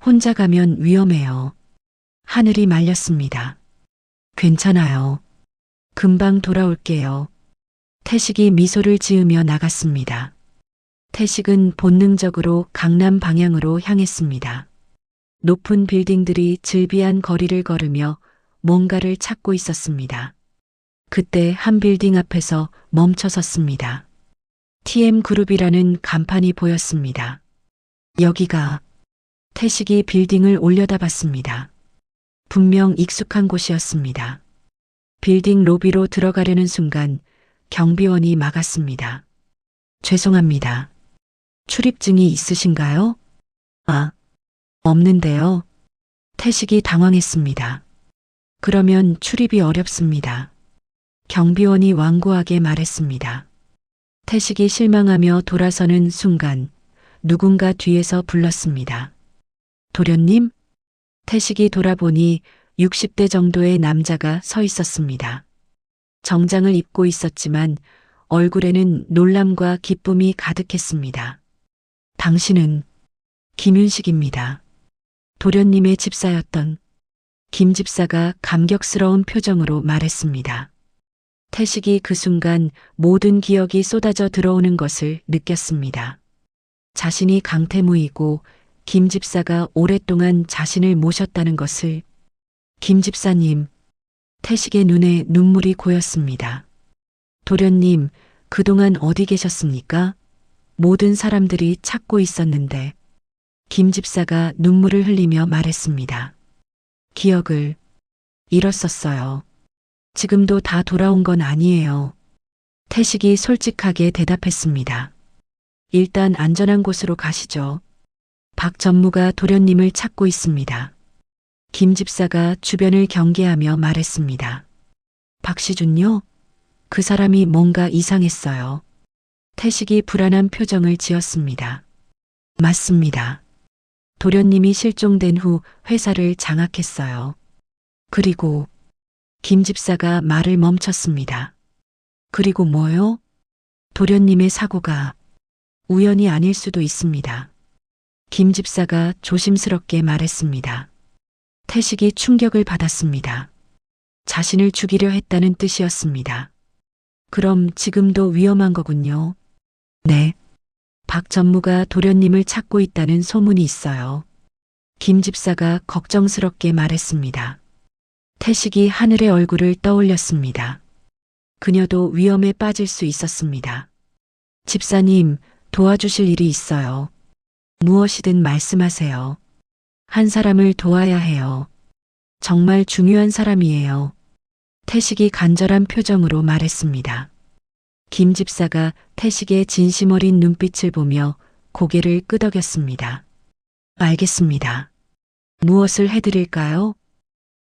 혼자 가면 위험해요. 하늘이 말렸습니다. 괜찮아요. 금방 돌아올게요. 태식이 미소를 지으며 나갔습니다. 태식은 본능적으로 강남 방향으로 향했습니다. 높은 빌딩들이 즐비한 거리를 걸으며 뭔가를 찾고 있었습니다. 그때 한 빌딩 앞에서 멈춰 섰습니다. TM그룹이라는 간판이 보였습니다. 여기가. 태식이 빌딩을 올려다봤습니다. 분명 익숙한 곳이었습니다. 빌딩 로비로 들어가려는 순간 경비원이 막았습니다. 죄송합니다. 출입증이 있으신가요? 아, 없는데요. 태식이 당황했습니다. 그러면 출입이 어렵습니다. 경비원이 완고하게 말했습니다. 태식이 실망하며 돌아서는 순간 누군가 뒤에서 불렀습니다. 도련님? 태식이 돌아보니 60대 정도의 남자가 서 있었습니다. 정장을 입고 있었지만 얼굴에는 놀람과 기쁨이 가득했습니다. 당신은 김윤식입니다. 도련님의 집사였던 김 집사가 감격스러운 표정으로 말했습니다. 태식이 그 순간 모든 기억이 쏟아져 들어오는 것을 느꼈습니다. 자신이 강태무이고 김 집사가 오랫동안 자신을 모셨다는 것을. 김 집사님, 태식의 눈에 눈물이 고였습니다. 도련님, 그동안 어디 계셨습니까? 모든 사람들이 찾고 있었는데. 김 집사가 눈물을 흘리며 말했습니다. 기억을 잃었었어요. 지금도 다 돌아온 건 아니에요. 태식이 솔직하게 대답했습니다. 일단 안전한 곳으로 가시죠. 박 전무가 도련님을 찾고 있습니다. 김 집사가 주변을 경계하며 말했습니다. 박시준요? 그 사람이 뭔가 이상했어요. 태식이 불안한 표정을 지었습니다. 맞습니다. 도련님이 실종된 후 회사를 장악했어요. 그리고 김 집사가 말을 멈췄습니다. 그리고 뭐요? 도련님의 사고가 우연이 아닐 수도 있습니다. 김 집사가 조심스럽게 말했습니다. 태식이 충격을 받았습니다. 자신을 죽이려 했다는 뜻이었습니다. 그럼 지금도 위험한 거군요. 네. 박 전무가 도련님을 찾고 있다는 소문이 있어요. 김 집사가 걱정스럽게 말했습니다. 태식이 하늘의 얼굴을 떠올렸습니다. 그녀도 위험에 빠질 수 있었습니다. 집사님, 도와주실 일이 있어요. 무엇이든 말씀하세요. 한 사람을 도와야 해요. 정말 중요한 사람이에요. 태식이 간절한 표정으로 말했습니다. 김 집사가 태식의 진심 어린 눈빛을 보며 고개를 끄덕였습니다. 알겠습니다. 무엇을 해드릴까요?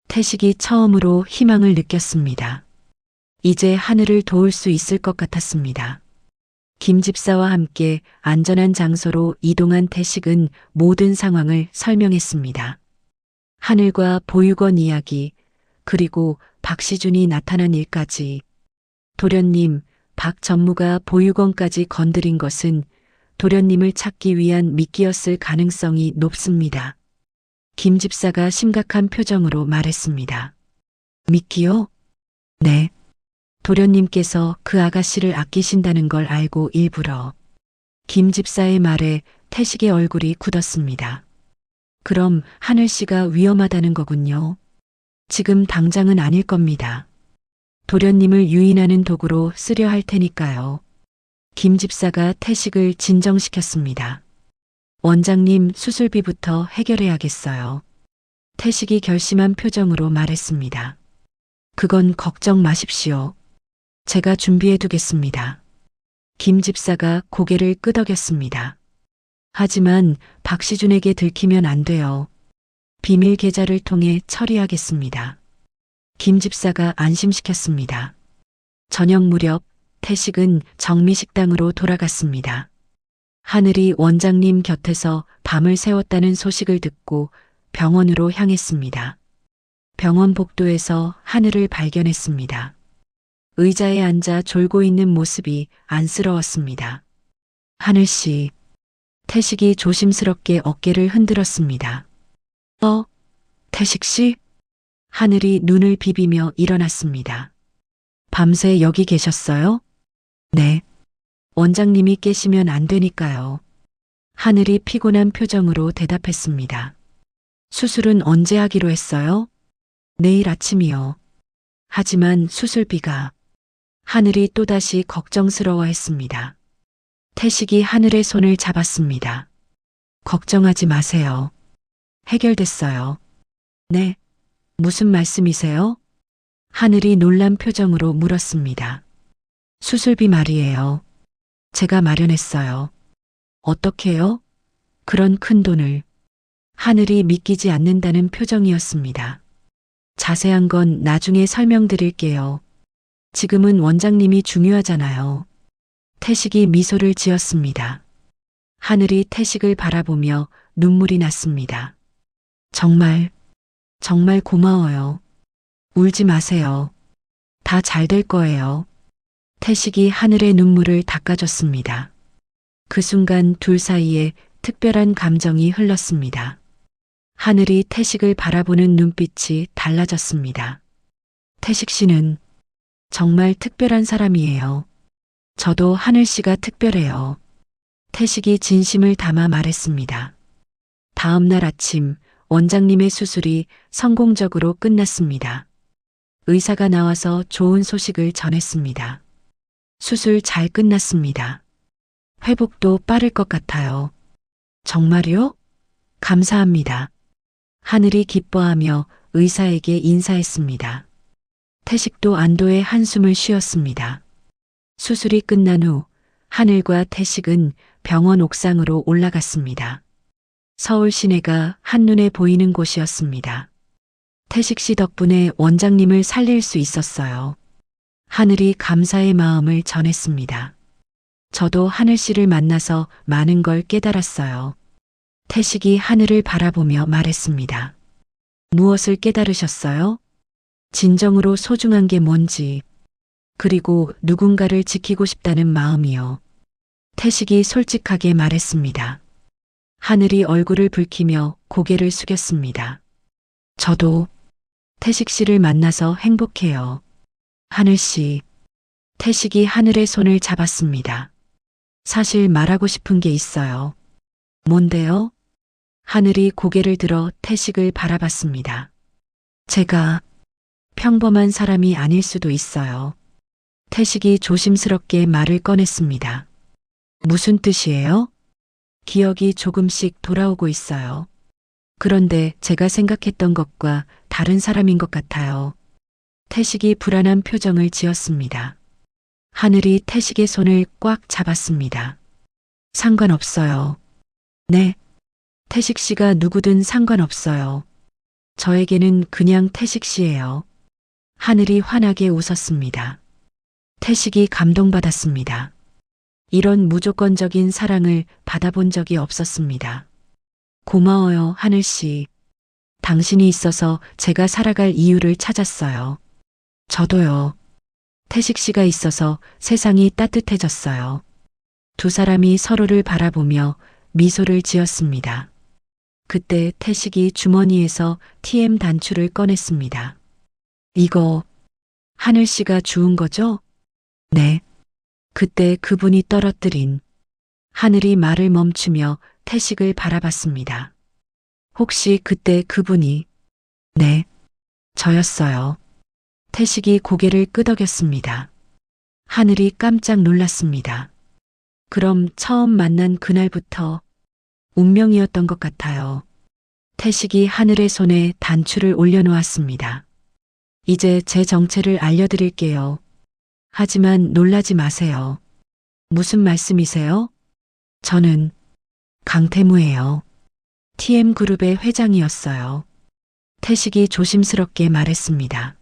태식이 처음으로 희망을 느꼈습니다. 이제 하늘을 도울 수 있을 것 같았습니다. 김 집사와 함께 안전한 장소로 이동한 태식은 모든 상황을 설명했습니다. 하늘과 보육원 이야기, 그리고 박시준이 나타난 일까지. 도련님, 박 전무가 보육원까지 건드린 것은 도련님을 찾기 위한 미끼였을 가능성이 높습니다. 김 집사가 심각한 표정으로 말했습니다. 미끼요? 네. 도련님께서 그 아가씨를 아끼신다는 걸 알고 일부러. 김 집사의 말에 태식의 얼굴이 굳었습니다. 그럼 하늘 씨가 위험하다는 거군요. 지금 당장은 아닐 겁니다. 도련님을 유인하는 도구로 쓰려 할 테니까요. 김 집사가 태식을 진정시켰습니다. 원장님 수술비부터 해결해야겠어요. 태식이 결심한 표정으로 말했습니다. 그건 걱정 마십시오. 제가 준비해 두겠습니다. 김 집사가 고개를 끄덕였습니다. 하지만 박시준에게 들키면 안 돼요. 비밀 계좌를 통해 처리하겠습니다. 김 집사가 안심시켰습니다. 저녁 무렵 태식은 정미식당으로 돌아갔습니다. 하늘이 원장님 곁에서 밤을 새웠다는 소식을 듣고 병원으로 향했습니다. 병원 복도에서 하늘을 발견했습니다. 의자에 앉아 졸고 있는 모습이 안쓰러웠습니다. 하늘 씨, 태식이 조심스럽게 어깨를 흔들었습니다. 태식 씨? 하늘이 눈을 비비며 일어났습니다. 밤새 여기 계셨어요? 네. 원장님이 깨시면 안 되니까요. 하늘이 피곤한 표정으로 대답했습니다. 수술은 언제 하기로 했어요? 내일 아침이요. 하지만 수술비가. 하늘이 또다시 걱정스러워했습니다. 태식이 하늘의 손을 잡았습니다. 걱정하지 마세요. 해결됐어요. 네. 무슨 말씀이세요? 하늘이 놀란 표정으로 물었습니다. 수술비 말이에요. 제가 마련했어요. 어떻게요? 그런 큰 돈을. 하늘이 믿기지 않는다는 표정이었습니다. 자세한 건 나중에 설명드릴게요. 지금은 원장님이 중요하잖아요. 태식이 미소를 지었습니다. 하늘이 태식을 바라보며 눈물이 났습니다. 정말 고마워요. 울지 마세요. 다 잘 될 거예요. 태식이 하늘의 눈물을 닦아줬습니다. 그 순간 둘 사이에 특별한 감정이 흘렀습니다. 하늘이 태식을 바라보는 눈빛이 달라졌습니다. 태식 씨는 정말 특별한 사람이에요. 저도 하늘 씨가 특별해요. 태식이 진심을 담아 말했습니다. 다음 날 아침 원장님의 수술이 성공적으로 끝났습니다. 의사가 나와서 좋은 소식을 전했습니다. 수술 잘 끝났습니다. 회복도 빠를 것 같아요. 정말요? 감사합니다. 하늘이 기뻐하며 의사에게 인사했습니다. 태식도 안도의 한숨을 쉬었습니다. 수술이 끝난 후 하늘과 태식은 병원 옥상으로 올라갔습니다. 서울 시내가 한눈에 보이는 곳이었습니다. 태식 씨 덕분에 원장님을 살릴 수 있었어요. 하늘이 감사의 마음을 전했습니다. 저도 하늘 씨를 만나서 많은 걸 깨달았어요. 태식이 하늘을 바라보며 말했습니다. 무엇을 깨달으셨어요? 진정으로 소중한 게 뭔지, 그리고 누군가를 지키고 싶다는 마음이요. 태식이 솔직하게 말했습니다. 하늘이 얼굴을 붉히며 고개를 숙였습니다. 저도 태식 씨를 만나서 행복해요. 하늘 씨. 태식이 하늘의 손을 잡았습니다. 사실 말하고 싶은 게 있어요. 뭔데요? 하늘이 고개를 들어 태식을 바라봤습니다. 제가 평범한 사람이 아닐 수도 있어요. 태식이 조심스럽게 말을 꺼냈습니다. 무슨 뜻이에요? 기억이 조금씩 돌아오고 있어요. 그런데 제가 생각했던 것과 다른 사람인 것 같아요. 태식이 불안한 표정을 지었습니다. 하늘이 태식의 손을 꽉 잡았습니다. 상관없어요. 네. 태식 씨가 누구든 상관없어요. 저에게는 그냥 태식 씨예요. 하늘이 환하게 웃었습니다. 태식이 감동받았습니다. 이런 무조건적인 사랑을 받아본 적이 없었습니다. 고마워요, 하늘 씨. 당신이 있어서 제가 살아갈 이유를 찾았어요. 저도요. 태식 씨가 있어서 세상이 따뜻해졌어요. 두 사람이 서로를 바라보며 미소를 지었습니다. 그때 태식이 주머니에서 TM 단추를 꺼냈습니다. 이거 하늘 씨가 주운 거죠? 네. 그때 그분이 떨어뜨린. 하늘이 말을 멈추며 태식을 바라봤습니다. 혹시 그때 그분이, 네, 저였어요. 태식이 고개를 끄덕였습니다. 하늘이 깜짝 놀랐습니다. 그럼 처음 만난 그날부터 운명이었던 것 같아요. 태식이 하늘의 손에 단추를 올려놓았습니다. 이제 제 정체를 알려드릴게요. 하지만 놀라지 마세요. 무슨 말씀이세요? 저는 강태무예요. TM그룹의 회장이었어요. 태식이 조심스럽게 말했습니다.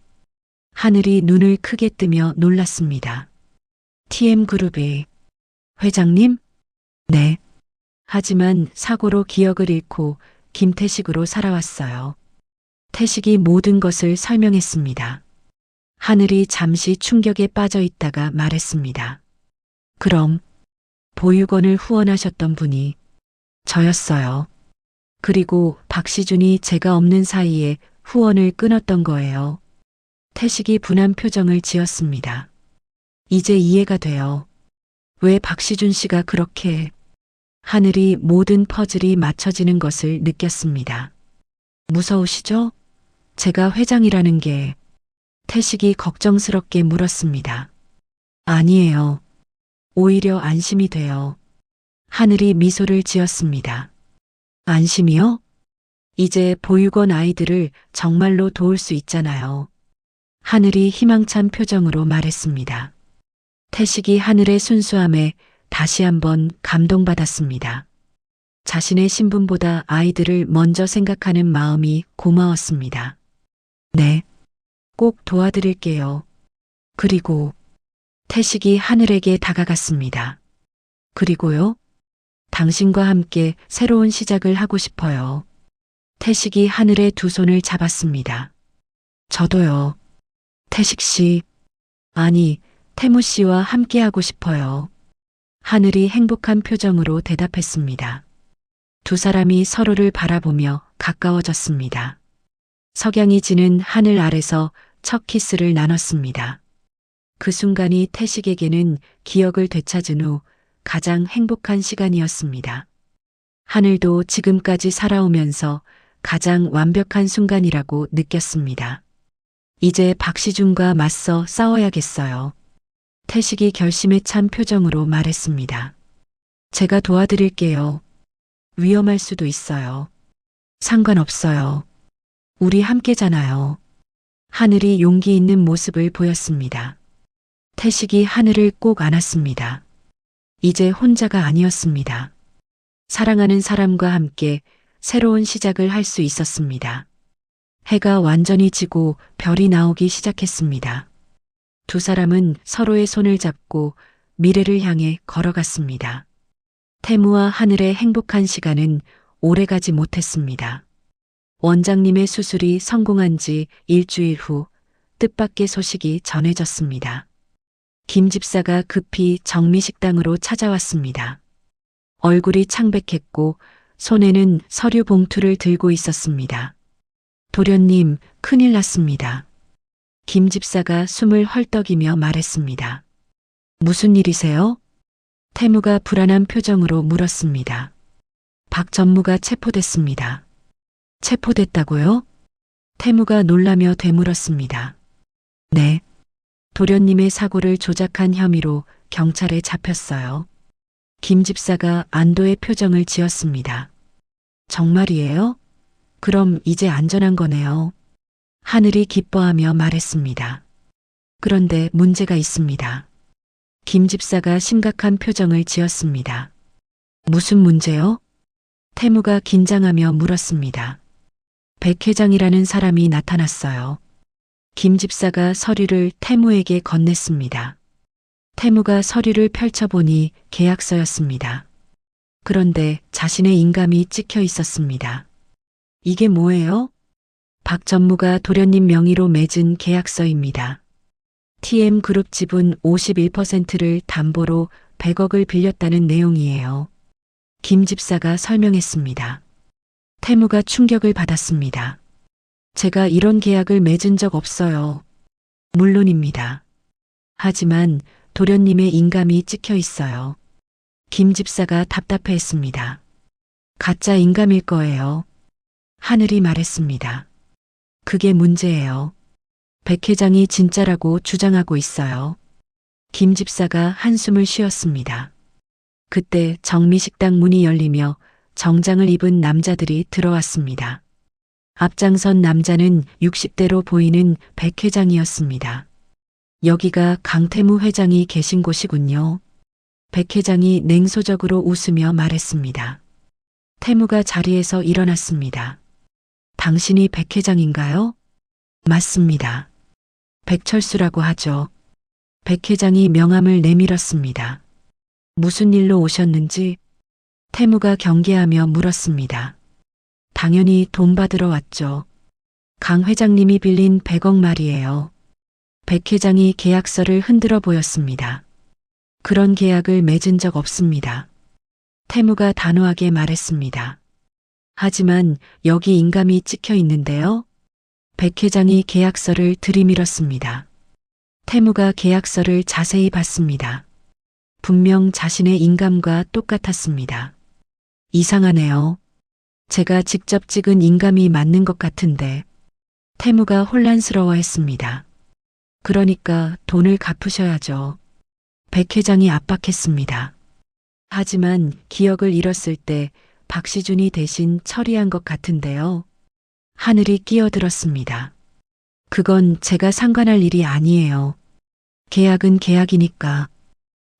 하늘이 눈을 크게 뜨며 놀랐습니다. TM그룹의 회장님? 네. 하지만 사고로 기억을 잃고 김태식으로 살아왔어요. 태식이 모든 것을 설명했습니다. 하늘이 잠시 충격에 빠져 있다가 말했습니다. 그럼 보육원을 후원하셨던 분이 저였어요. 그리고 박시준이 제가 없는 사이에 후원을 끊었던 거예요. 태식이 분한 표정을 지었습니다. 이제 이해가 돼요. 왜 박시준 씨가 그렇게 하늘이 모든 퍼즐이 맞춰지는 것을 느꼈습니다. 무서우시죠? 제가 회장이라는 게 태식이 걱정스럽게 물었습니다. 아니에요. 오히려 안심이 돼요. 하늘이 미소를 지었습니다. 안심이요? 이제 보육원 아이들을 정말로 도울 수 있잖아요. 하늘이 희망찬 표정으로 말했습니다. 태식이 하늘의 순수함에 다시 한번 감동받았습니다. 자신의 신분보다 아이들을 먼저 생각하는 마음이 고마웠습니다. 네, 꼭 도와드릴게요. 그리고 태식이 하늘에게 다가갔습니다. 그리고요? 당신과 함께 새로운 시작을 하고 싶어요. 태식이 하늘의 두 손을 잡았습니다. 저도요. 태식 씨, 아니, 태무 씨와 함께 하고 싶어요. 하늘이 행복한 표정으로 대답했습니다. 두 사람이 서로를 바라보며 가까워졌습니다. 석양이 지는 하늘 아래서 첫 키스를 나눴습니다. 그 순간이 태식에게는 기억을 되찾은 후 가장 행복한 시간이었습니다. 하늘도 지금까지 살아오면서 가장 완벽한 순간이라고 느꼈습니다. 이제 박시준과 맞서 싸워야겠어요. 태식이 결심에 찬 표정으로 말했습니다. 제가 도와드릴게요. 위험할 수도 있어요. 상관없어요. 우리 함께잖아요. 하늘이 용기 있는 모습을 보였습니다. 태식이 하늘을 꼭 안았습니다. 이제 혼자가 아니었습니다. 사랑하는 사람과 함께 새로운 시작을 할 수 있었습니다. 해가 완전히 지고 별이 나오기 시작했습니다. 두 사람은 서로의 손을 잡고 미래를 향해 걸어갔습니다. 태무와 하늘의 행복한 시간은 오래가지 못했습니다. 원장님의 수술이 성공한 지 일주일 후 뜻밖의 소식이 전해졌습니다. 김 집사가 급히 정미식당으로 찾아왔습니다. 얼굴이 창백했고 손에는 서류 봉투를 들고 있었습니다. 도련님, 큰일 났습니다. 김 집사가 숨을 헐떡이며 말했습니다. 무슨 일이세요? 태무가 불안한 표정으로 물었습니다. 박 전무가 체포됐습니다. 체포됐다고요? 태무가 놀라며 되물었습니다. 네. 도련님의 사고를 조작한 혐의로 경찰에 잡혔어요. 김 집사가 안도의 표정을 지었습니다. 정말이에요? 그럼 이제 안전한 거네요. 하늘이 기뻐하며 말했습니다. 그런데 문제가 있습니다. 김 집사가 심각한 표정을 지었습니다. 무슨 문제요? 태무가 긴장하며 물었습니다. 백 회장이라는 사람이 나타났어요. 김 집사가 서류를 태무에게 건넸습니다. 태무가 서류를 펼쳐보니 계약서였습니다. 그런데 자신의 인감이 찍혀 있었습니다. 이게 뭐예요? 박 전무가 도련님 명의로 맺은 계약서입니다. TM그룹 지분 51%를 담보로 100억을 빌렸다는 내용이에요. 김 집사가 설명했습니다. 태무가 충격을 받았습니다. 제가 이런 계약을 맺은 적 없어요. 물론입니다. 하지만 도련님의 인감이 찍혀 있어요. 김 집사가 답답해했습니다. 가짜 인감일 거예요. 하늘이 말했습니다. 그게 문제예요. 백 회장이 진짜라고 주장하고 있어요. 김 집사가 한숨을 쉬었습니다. 그때 정미식당 문이 열리며 정장을 입은 남자들이 들어왔습니다. 앞장선 남자는 60대로 보이는 백 회장이었습니다. 여기가 강태무 회장이 계신 곳이군요. 백 회장이 냉소적으로 웃으며 말했습니다. 태무가 자리에서 일어났습니다. 당신이 백 회장인가요? 맞습니다. 백철수라고 하죠. 백 회장이 명함을 내밀었습니다. 무슨 일로 오셨는지 태무가 경계하며 물었습니다. 당연히 돈 받으러 왔죠. 강 회장님이 빌린 100억 말이에요. 백 회장이 계약서를 흔들어 보였습니다. 그런 계약을 맺은 적 없습니다. 태무가 단호하게 말했습니다. 하지만 여기 인감이 찍혀 있는데요. 백 회장이 계약서를 들이밀었습니다. 태무가 계약서를 자세히 봤습니다. 분명 자신의 인감과 똑같았습니다. 이상하네요. 제가 직접 찍은 인감이 맞는 것 같은데. 태무가 혼란스러워했습니다. 그러니까 돈을 갚으셔야죠. 백 회장이 압박했습니다. 하지만 기억을 잃었을 때 박시준이 대신 처리한 것 같은데요. 하늘이 끼어들었습니다. 그건 제가 상관할 일이 아니에요. 계약은 계약이니까.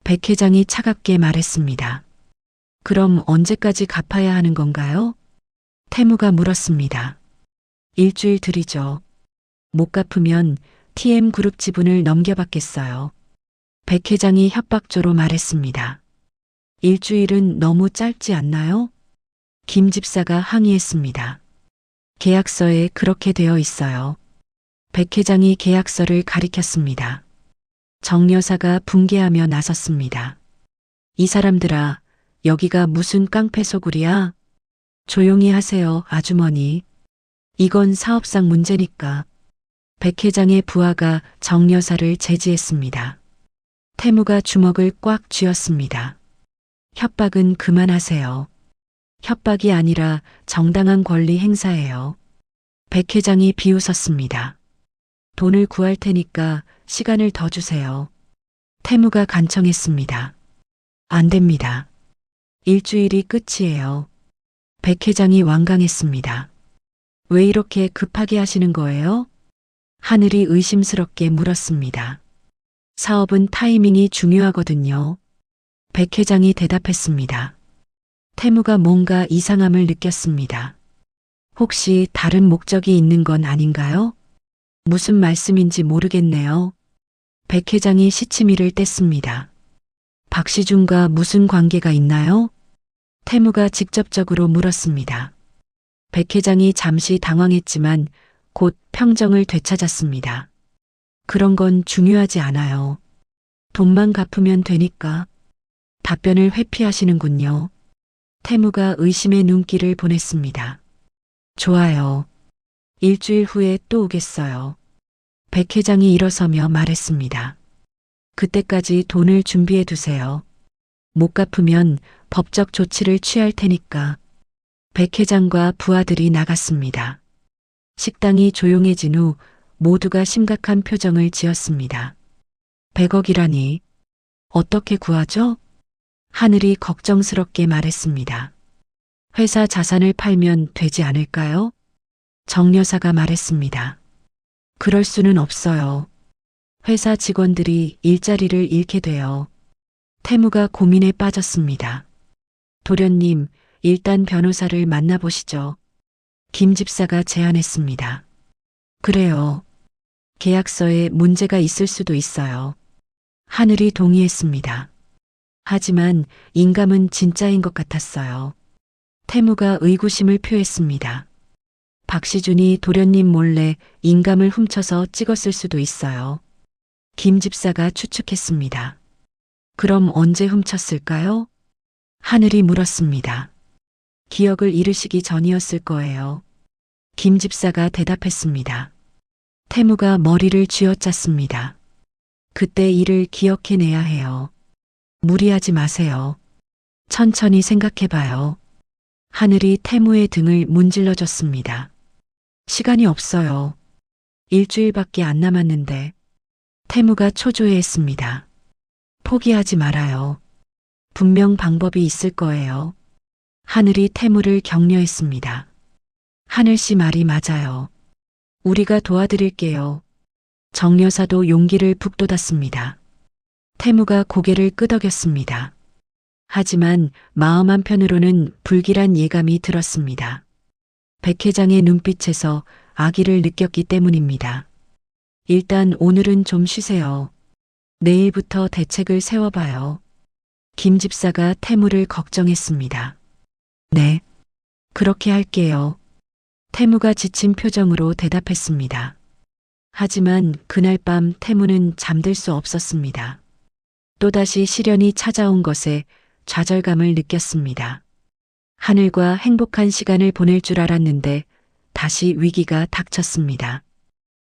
백 회장이 차갑게 말했습니다. 그럼 언제까지 갚아야 하는 건가요? 태무가 물었습니다. 일주일 들이죠. 못 갚으면 TM그룹 지분을 넘겨받겠어요. 백 회장이 협박조로 말했습니다. 일주일은 너무 짧지 않나요? 김 집사가 항의했습니다. 계약서에 그렇게 되어 있어요. 백 회장이 계약서를 가리켰습니다. 정 여사가 붕괴하며 나섰습니다. 이 사람들아, 여기가 무슨 깡패 소굴이야? 조용히 하세요, 아주머니. 이건 사업상 문제니까. 백 회장의 부하가 정 여사를 제지했습니다. 태무가 주먹을 꽉 쥐었습니다. 협박은 그만하세요. 협박이 아니라 정당한 권리 행사예요. 백 회장이 비웃었습니다. 돈을 구할 테니까 시간을 더 주세요. 태무가 간청했습니다. 안 됩니다. 일주일이 끝이에요. 백 회장이 완강했습니다. 왜 이렇게 급하게 하시는 거예요? 하늘이 의심스럽게 물었습니다. 사업은 타이밍이 중요하거든요. 백 회장이 대답했습니다. 태무가 뭔가 이상함을 느꼈습니다. 혹시 다른 목적이 있는 건 아닌가요? 무슨 말씀인지 모르겠네요. 백 회장이 시치미를 뗐습니다. 박시준과 무슨 관계가 있나요? 태무가 직접적으로 물었습니다. 백 회장이 잠시 당황했지만 곧 평정을 되찾았습니다. 그런 건 중요하지 않아요. 돈만 갚으면 되니까. 답변을 회피하시는군요. 태무가 의심의 눈길을 보냈습니다. 좋아요. 일주일 후에 또 오겠어요. 백 회장이 일어서며 말했습니다. 그때까지 돈을 준비해 두세요. 못 갚으면 법적 조치를 취할 테니까. 백 회장과 부하들이 나갔습니다. 식당이 조용해진 후 모두가 심각한 표정을 지었습니다. 100억이라니. 어떻게 구하죠? 하늘이 걱정스럽게 말했습니다. 회사 자산을 팔면 되지 않을까요? 정 여사가 말했습니다. 그럴 수는 없어요. 회사 직원들이 일자리를 잃게 돼요. 태무가 고민에 빠졌습니다. 도련님, 일단 변호사를 만나보시죠. 김 집사가 제안했습니다. 그래요. 계약서에 문제가 있을 수도 있어요. 하늘이 동의했습니다. 하지만 인감은 진짜인 것 같았어요. 태무가 의구심을 표했습니다. 박시준이 도련님 몰래 인감을 훔쳐서 찍었을 수도 있어요. 김 집사가 추측했습니다. 그럼 언제 훔쳤을까요? 하늘이 물었습니다. 기억을 잃으시기 전이었을 거예요. 김 집사가 대답했습니다. 태무가 머리를 쥐어짰습니다. 그때 일을 기억해내야 해요. 무리하지 마세요. 천천히 생각해봐요. 하늘이 태무의 등을 문질러 줬습니다. 시간이 없어요. 일주일밖에 안 남았는데. 태무가 초조해했습니다. 포기하지 말아요. 분명 방법이 있을 거예요. 하늘이 태무를 격려했습니다. 하늘씨 말이 맞아요. 우리가 도와드릴게요. 정여사도 용기를 북돋았습니다. 태무가 고개를 끄덕였습니다. 하지만 마음 한편으로는 불길한 예감이 들었습니다. 백 회장의 눈빛에서 악의를 느꼈기 때문입니다. 일단 오늘은 좀 쉬세요. 내일부터 대책을 세워봐요. 김 집사가 태무를 걱정했습니다. 네, 그렇게 할게요. 태무가 지친 표정으로 대답했습니다. 하지만 그날 밤 태무는 잠들 수 없었습니다. 또다시 시련이 찾아온 것에 좌절감을 느꼈습니다. 하늘과 행복한 시간을 보낼 줄 알았는데 다시 위기가 닥쳤습니다.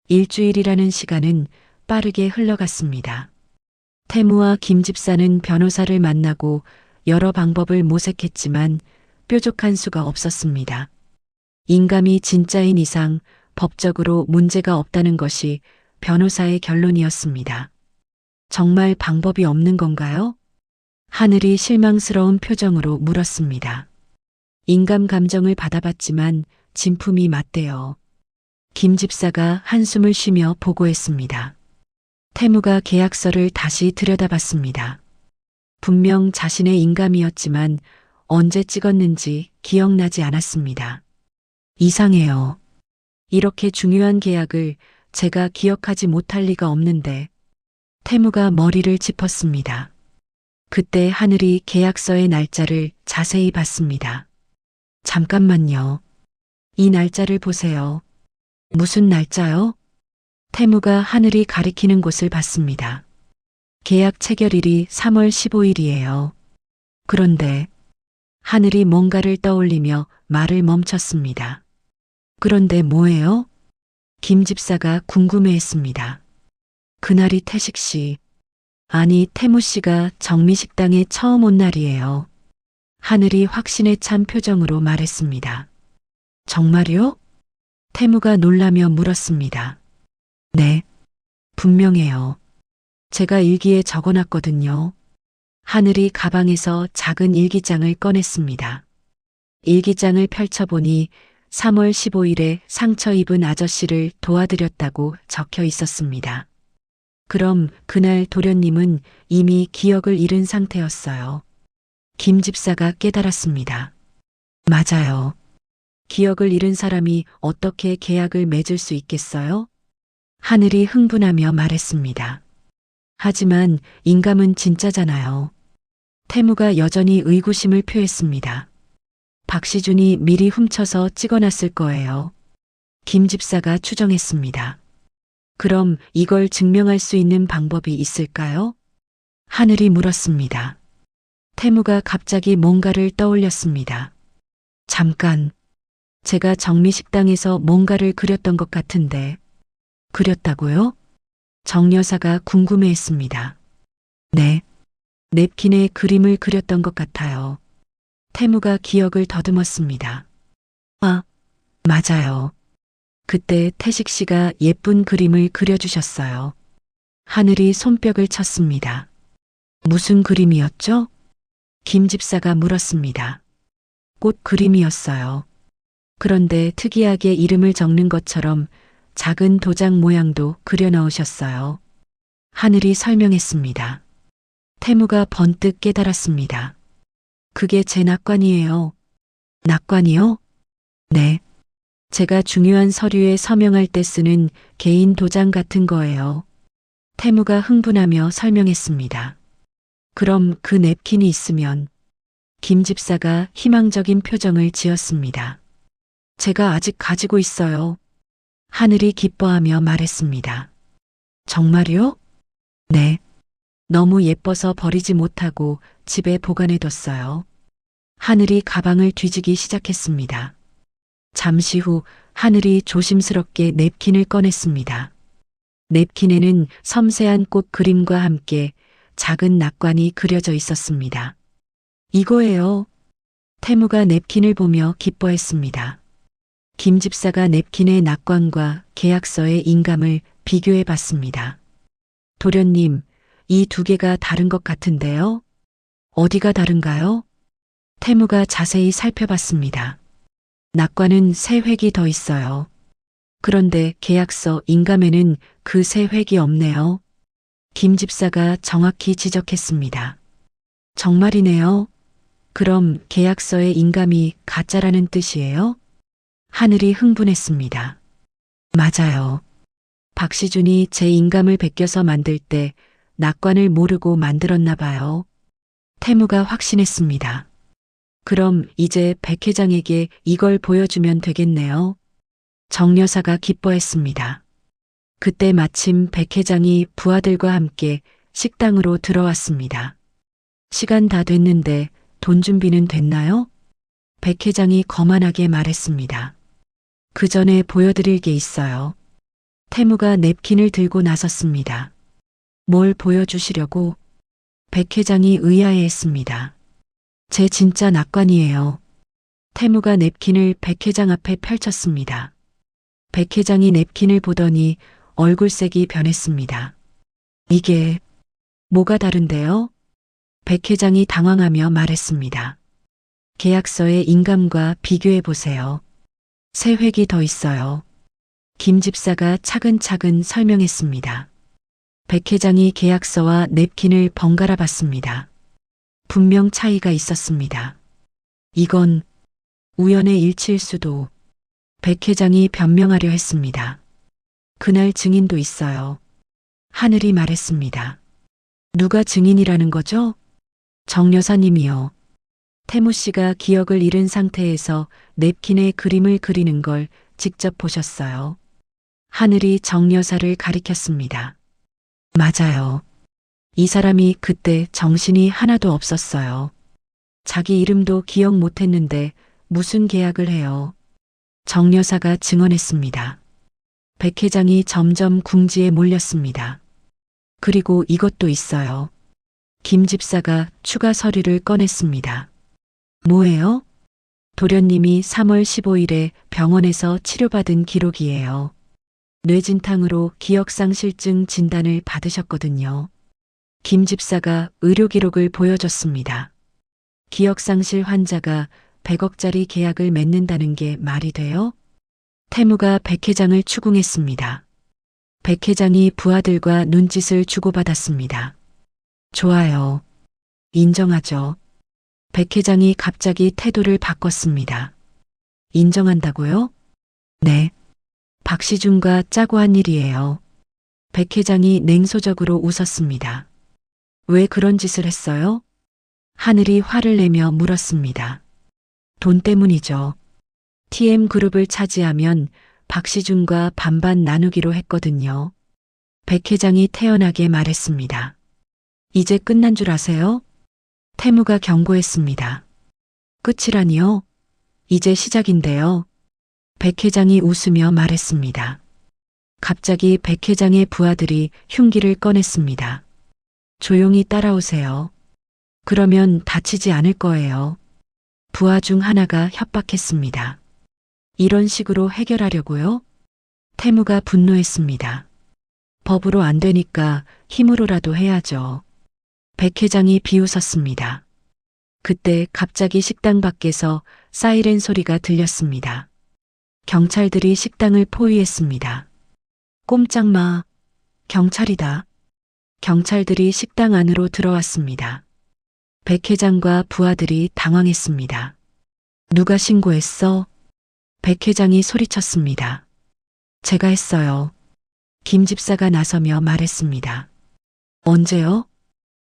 일주일이라는 시간은 빠르게 흘러갔습니다. 태무와 김 집사는 변호사를 만나고 여러 방법을 모색했지만 뾰족한 수가 없었습니다. 인감이 진짜인 이상 법적으로 문제가 없다는 것이 변호사의 결론이었습니다. 정말 방법이 없는 건가요? 하늘이 실망스러운 표정으로 물었습니다. 인감 감정을 받아봤지만 진품이 맞대요. 김 집사가 한숨을 쉬며 보고했습니다. 태무가 계약서를 다시 들여다봤습니다. 분명 자신의 인감이었지만 언제 찍었는지 기억나지 않았습니다. 이상해요. 이렇게 중요한 계약을 제가 기억하지 못할 리가 없는데. 태무가 머리를 짚었습니다. 그때 하늘이 계약서의 날짜를 자세히 봤습니다. 잠깐만요. 이 날짜를 보세요. 무슨 날짜요? 태무가 하늘이 가리키는 곳을 봤습니다. 계약 체결일이 3월 15일이에요. 그런데 하늘이 뭔가를 떠올리며 말을 멈췄습니다. 그런데 뭐예요? 김 집사가 궁금해했습니다. 그날이 태식 씨, 아니 태무 씨가 정미식당에 처음 온 날이에요. 하늘이 확신에 찬 표정으로 말했습니다. 정말요? 태무가 놀라며 물었습니다. 네, 분명해요. 제가 일기에 적어놨거든요. 하늘이 가방에서 작은 일기장을 꺼냈습니다. 일기장을 펼쳐보니 3월 15일에 상처 입은 아저씨를 도와드렸다고 적혀 있었습니다. 그럼 그날 도련님은 이미 기억을 잃은 상태였어요. 김 집사가 깨달았습니다. 맞아요. 기억을 잃은 사람이 어떻게 계약을 맺을 수 있겠어요? 하늘이 흥분하며 말했습니다. 하지만 인감은 진짜잖아요. 태무가 여전히 의구심을 표했습니다. 박시준이 미리 훔쳐서 찍어놨을 거예요. 김 집사가 추정했습니다. 그럼 이걸 증명할 수 있는 방법이 있을까요? 하늘이 물었습니다. 태무가 갑자기 뭔가를 떠올렸습니다. 잠깐, 제가 정미식당에서 뭔가를 그렸던 것 같은데. 그렸다고요? 정 여사가 궁금해했습니다. 네, 냅킨에 그림을 그렸던 것 같아요. 태무가 기억을 더듬었습니다. 아, 맞아요. 그때 태식 씨가 예쁜 그림을 그려주셨어요. 하늘이 손뼉을 쳤습니다. 무슨 그림이었죠? 김 집사가 물었습니다. 꽃 그림이었어요. 그런데 특이하게 이름을 적는 것처럼 작은 도장 모양도 그려 넣으셨어요. 하늘이 설명했습니다. 태무가 번뜩 깨달았습니다. 그게 제 낙관이에요. 낙관이요? 네. 제가 중요한 서류에 서명할 때 쓰는 개인 도장 같은 거예요. 태무가 흥분하며 설명했습니다. 그럼 그 냅킨이 있으면. 김 집사가 희망적인 표정을 지었습니다. 제가 아직 가지고 있어요. 하늘이 기뻐하며 말했습니다. 정말요? 네. 너무 예뻐서 버리지 못하고 집에 보관해뒀어요. 하늘이 가방을 뒤지기 시작했습니다. 잠시 후 하늘이 조심스럽게 냅킨을 꺼냈습니다. 냅킨에는 섬세한 꽃 그림과 함께 작은 낙관이 그려져 있었습니다. 이거예요. 태무가 냅킨을 보며 기뻐했습니다. 김 집사가 냅킨의 낙관과 계약서의 인감을 비교해 봤습니다. 도련님, 이 두 개가 다른 것 같은데요? 어디가 다른가요? 태무가 자세히 살펴봤습니다. 낙관은 세 획이 더 있어요. 그런데 계약서 인감에는 그 세 획이 없네요. 김 집사가 정확히 지적했습니다. 정말이네요. 그럼 계약서의 인감이 가짜라는 뜻이에요? 하늘이 흥분했습니다. 맞아요. 박시준이 제 인감을 베껴서 만들 때 낙관을 모르고 만들었나 봐요. 태무가 확신했습니다. 그럼 이제 백 회장에게 이걸 보여주면 되겠네요. 정 여사가 기뻐했습니다. 그때 마침 백 회장이 부하들과 함께 식당으로 들어왔습니다. 시간 다 됐는데 돈 준비는 됐나요? 백 회장이 거만하게 말했습니다. 그 전에 보여드릴 게 있어요. 태무가 냅킨을 들고 나섰습니다. 뭘 보여주시려고? 백 회장이 의아해했습니다. 제 진짜 낙관이에요. 태무가 냅킨을 백 회장 앞에 펼쳤습니다. 백 회장이 냅킨을 보더니 얼굴색이 변했습니다. 이게 뭐가 다른데요? 백 회장이 당황하며 말했습니다. 계약서의 인감과 비교해 보세요. 세 획이 더 있어요. 김 집사가 차근차근 설명했습니다. 백 회장이 계약서와 냅킨을 번갈아 봤습니다. 분명 차이가 있었습니다. 이건 우연의 일치일 수도. 백 회장이 변명하려 했습니다. 그날 증인도 있어요. 하늘이 말했습니다. 누가 증인이라는 거죠? 정 여사님이요. 태무 씨가 기억을 잃은 상태에서 냅킨에 그림을 그리는 걸 직접 보셨어요. 하늘이 정 여사를 가리켰습니다. 맞아요. 이 사람이 그때 정신이 하나도 없었어요. 자기 이름도 기억 못했는데 무슨 계약을 해요. 정 여사가 증언했습니다. 백 회장이 점점 궁지에 몰렸습니다. 그리고 이것도 있어요. 김 집사가 추가 서류를 꺼냈습니다. 뭐예요? 도련님이 3월 15일에 병원에서 치료받은 기록이에요. 뇌진탕으로 기억상실증 진단을 받으셨거든요. 김 집사가 의료 기록을 보여줬습니다. 기억상실 환자가 100억짜리 계약을 맺는다는 게 말이 돼요? 태무가 백 회장을 추궁했습니다. 백 회장이 부하들과 눈짓을 주고받았습니다. 좋아요. 인정하죠. 백 회장이 갑자기 태도를 바꿨습니다. 인정한다고요? 네. 박시준과 짜고 한 일이에요. 백 회장이 냉소적으로 웃었습니다. 왜 그런 짓을 했어요? 하늘이 화를 내며 물었습니다. 돈 때문이죠. TM그룹을 차지하면 박시준과 반반 나누기로 했거든요. 백 회장이 태연하게 말했습니다. 이제 끝난 줄 아세요? 태무가 경고했습니다. 끝이라니요? 이제 시작인데요. 백 회장이 웃으며 말했습니다. 갑자기 백 회장의 부하들이 흉기를 꺼냈습니다. 조용히 따라오세요. 그러면 다치지 않을 거예요. 부하 중 하나가 협박했습니다. 이런 식으로 해결하려고요? 태무가 분노했습니다. 법으로 안 되니까 힘으로라도 해야죠. 백 회장이 비웃었습니다. 그때 갑자기 식당 밖에서 사이렌 소리가 들렸습니다. 경찰들이 식당을 포위했습니다. 꼼짝마. 경찰이다. 경찰들이 식당 안으로 들어왔습니다. 백 회장과 부하들이 당황했습니다. 누가 신고했어? 백 회장이 소리쳤습니다. 제가 했어요. 김 집사가 나서며 말했습니다. 언제요?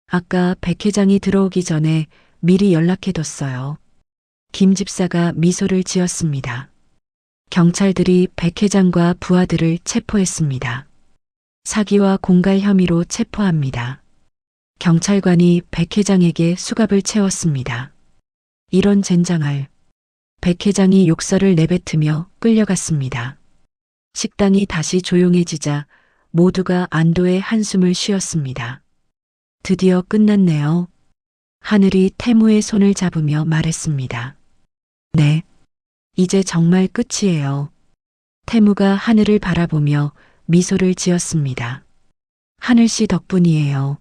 아까 백 회장이 들어오기 전에 미리 연락해뒀어요. 김 집사가 미소를 지었습니다. 경찰들이 백 회장과 부하들을 체포했습니다. 사기와 공갈 혐의로 체포합니다. 경찰관이 백 회장에게 수갑을 채웠습니다. 이런 젠장할. 백 회장이 욕설을 내뱉으며 끌려갔습니다. 식당이 다시 조용해지자 모두가 안도의 한숨을 쉬었습니다. 드디어 끝났네요. 하늘이 태무의 손을 잡으며 말했습니다. 네. 이제 정말 끝이에요. 태무가 하늘을 바라보며 미소를 지었습니다. 하늘 씨 덕분이에요.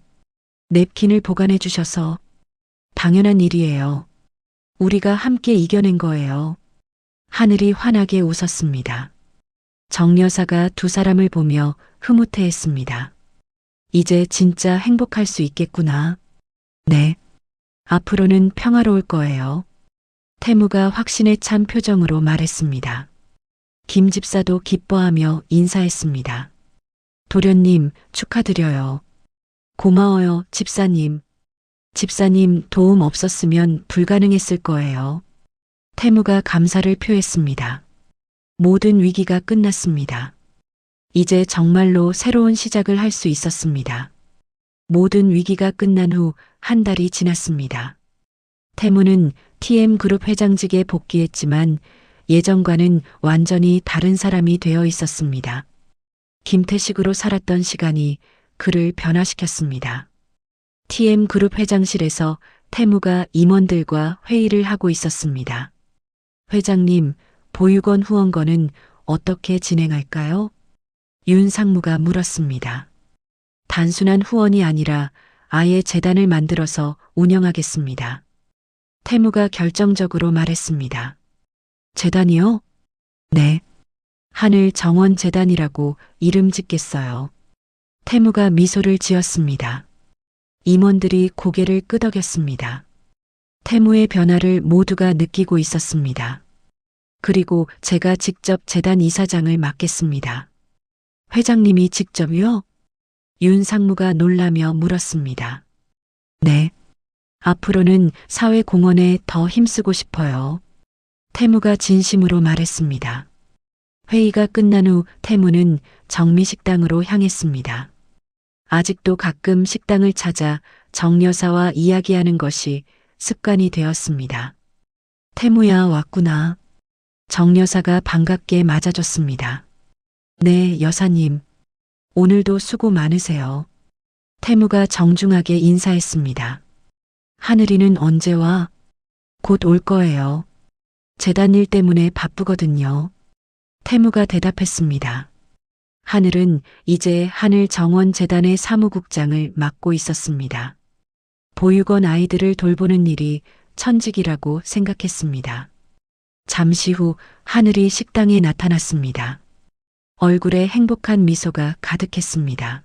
냅킨을 보관해 주셔서 당연한 일이에요. 우리가 함께 이겨낸 거예요. 하늘이 환하게 웃었습니다. 정 여사가 두 사람을 보며 흐뭇해했습니다. 이제 진짜 행복할 수 있겠구나. 네. 앞으로는 평화로울 거예요. 태무가 확신에 찬 표정으로 말했습니다. 김 집사도 기뻐하며 인사했습니다. 도련님, 축하드려요. 고마워요, 집사님. 집사님 도움 없었으면 불가능했을 거예요. 태무가 감사를 표했습니다. 모든 위기가 끝났습니다. 이제 정말로 새로운 시작을 할 수 있었습니다. 모든 위기가 끝난 후 한 달이 지났습니다. 태무는 TM그룹 회장직에 복귀했지만 예전과는 완전히 다른 사람이 되어 있었습니다. 김태식으로 살았던 시간이 그를 변화시켰습니다. TM그룹 회장실에서 태무가 임원들과 회의를 하고 있었습니다. 회장님, 보육원 후원건은 어떻게 진행할까요? 윤 상무가 물었습니다. 단순한 후원이 아니라 아예 재단을 만들어서 운영하겠습니다. 태무가 결정적으로 말했습니다. 재단이요? 네. 하늘 정원 재단이라고 이름 짓겠어요. 태무가 미소를 지었습니다. 임원들이 고개를 끄덕였습니다. 태무의 변화를 모두가 느끼고 있었습니다. 그리고 제가 직접 재단 이사장을 맡겠습니다. 회장님이 직접요? 윤 상무가 놀라며 물었습니다. 네. 앞으로는 사회공헌에 더 힘쓰고 싶어요. 태무가 진심으로 말했습니다. 회의가 끝난 후 태무는 정미식당으로 향했습니다. 아직도 가끔 식당을 찾아 정 여사와 이야기하는 것이 습관이 되었습니다. 태무야, 왔구나. 정 여사가 반갑게 맞아줬습니다. 네, 여사님. 오늘도 수고 많으세요. 태무가 정중하게 인사했습니다. 하늘이는 언제 와? 곧 올 거예요. 재단 일 때문에 바쁘거든요. 태무가 대답했습니다. 하늘은 이제 하늘정원재단의 사무국장을 맡고 있었습니다. 보육원 아이들을 돌보는 일이 천직이라고 생각했습니다. 잠시 후 하늘이 식당에 나타났습니다. 얼굴에 행복한 미소가 가득했습니다.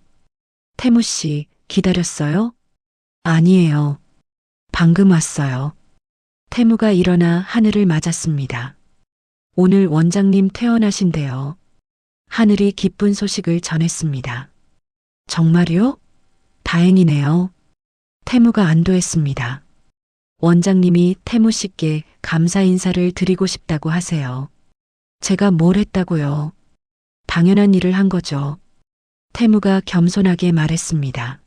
태무 씨, 기다렸어요? 아니에요. 방금 왔어요. 태무가 일어나 하늘을 맞았습니다. 오늘 원장님 퇴원하신대요. 하늘이 기쁜 소식을 전했습니다. 정말요? 다행이네요. 태무가 안도했습니다. 원장님이 태무 씨께 감사 인사를 드리고 싶다고 하세요. 제가 뭘 했다고요? 당연한 일을 한 거죠. 태무가 겸손하게 말했습니다.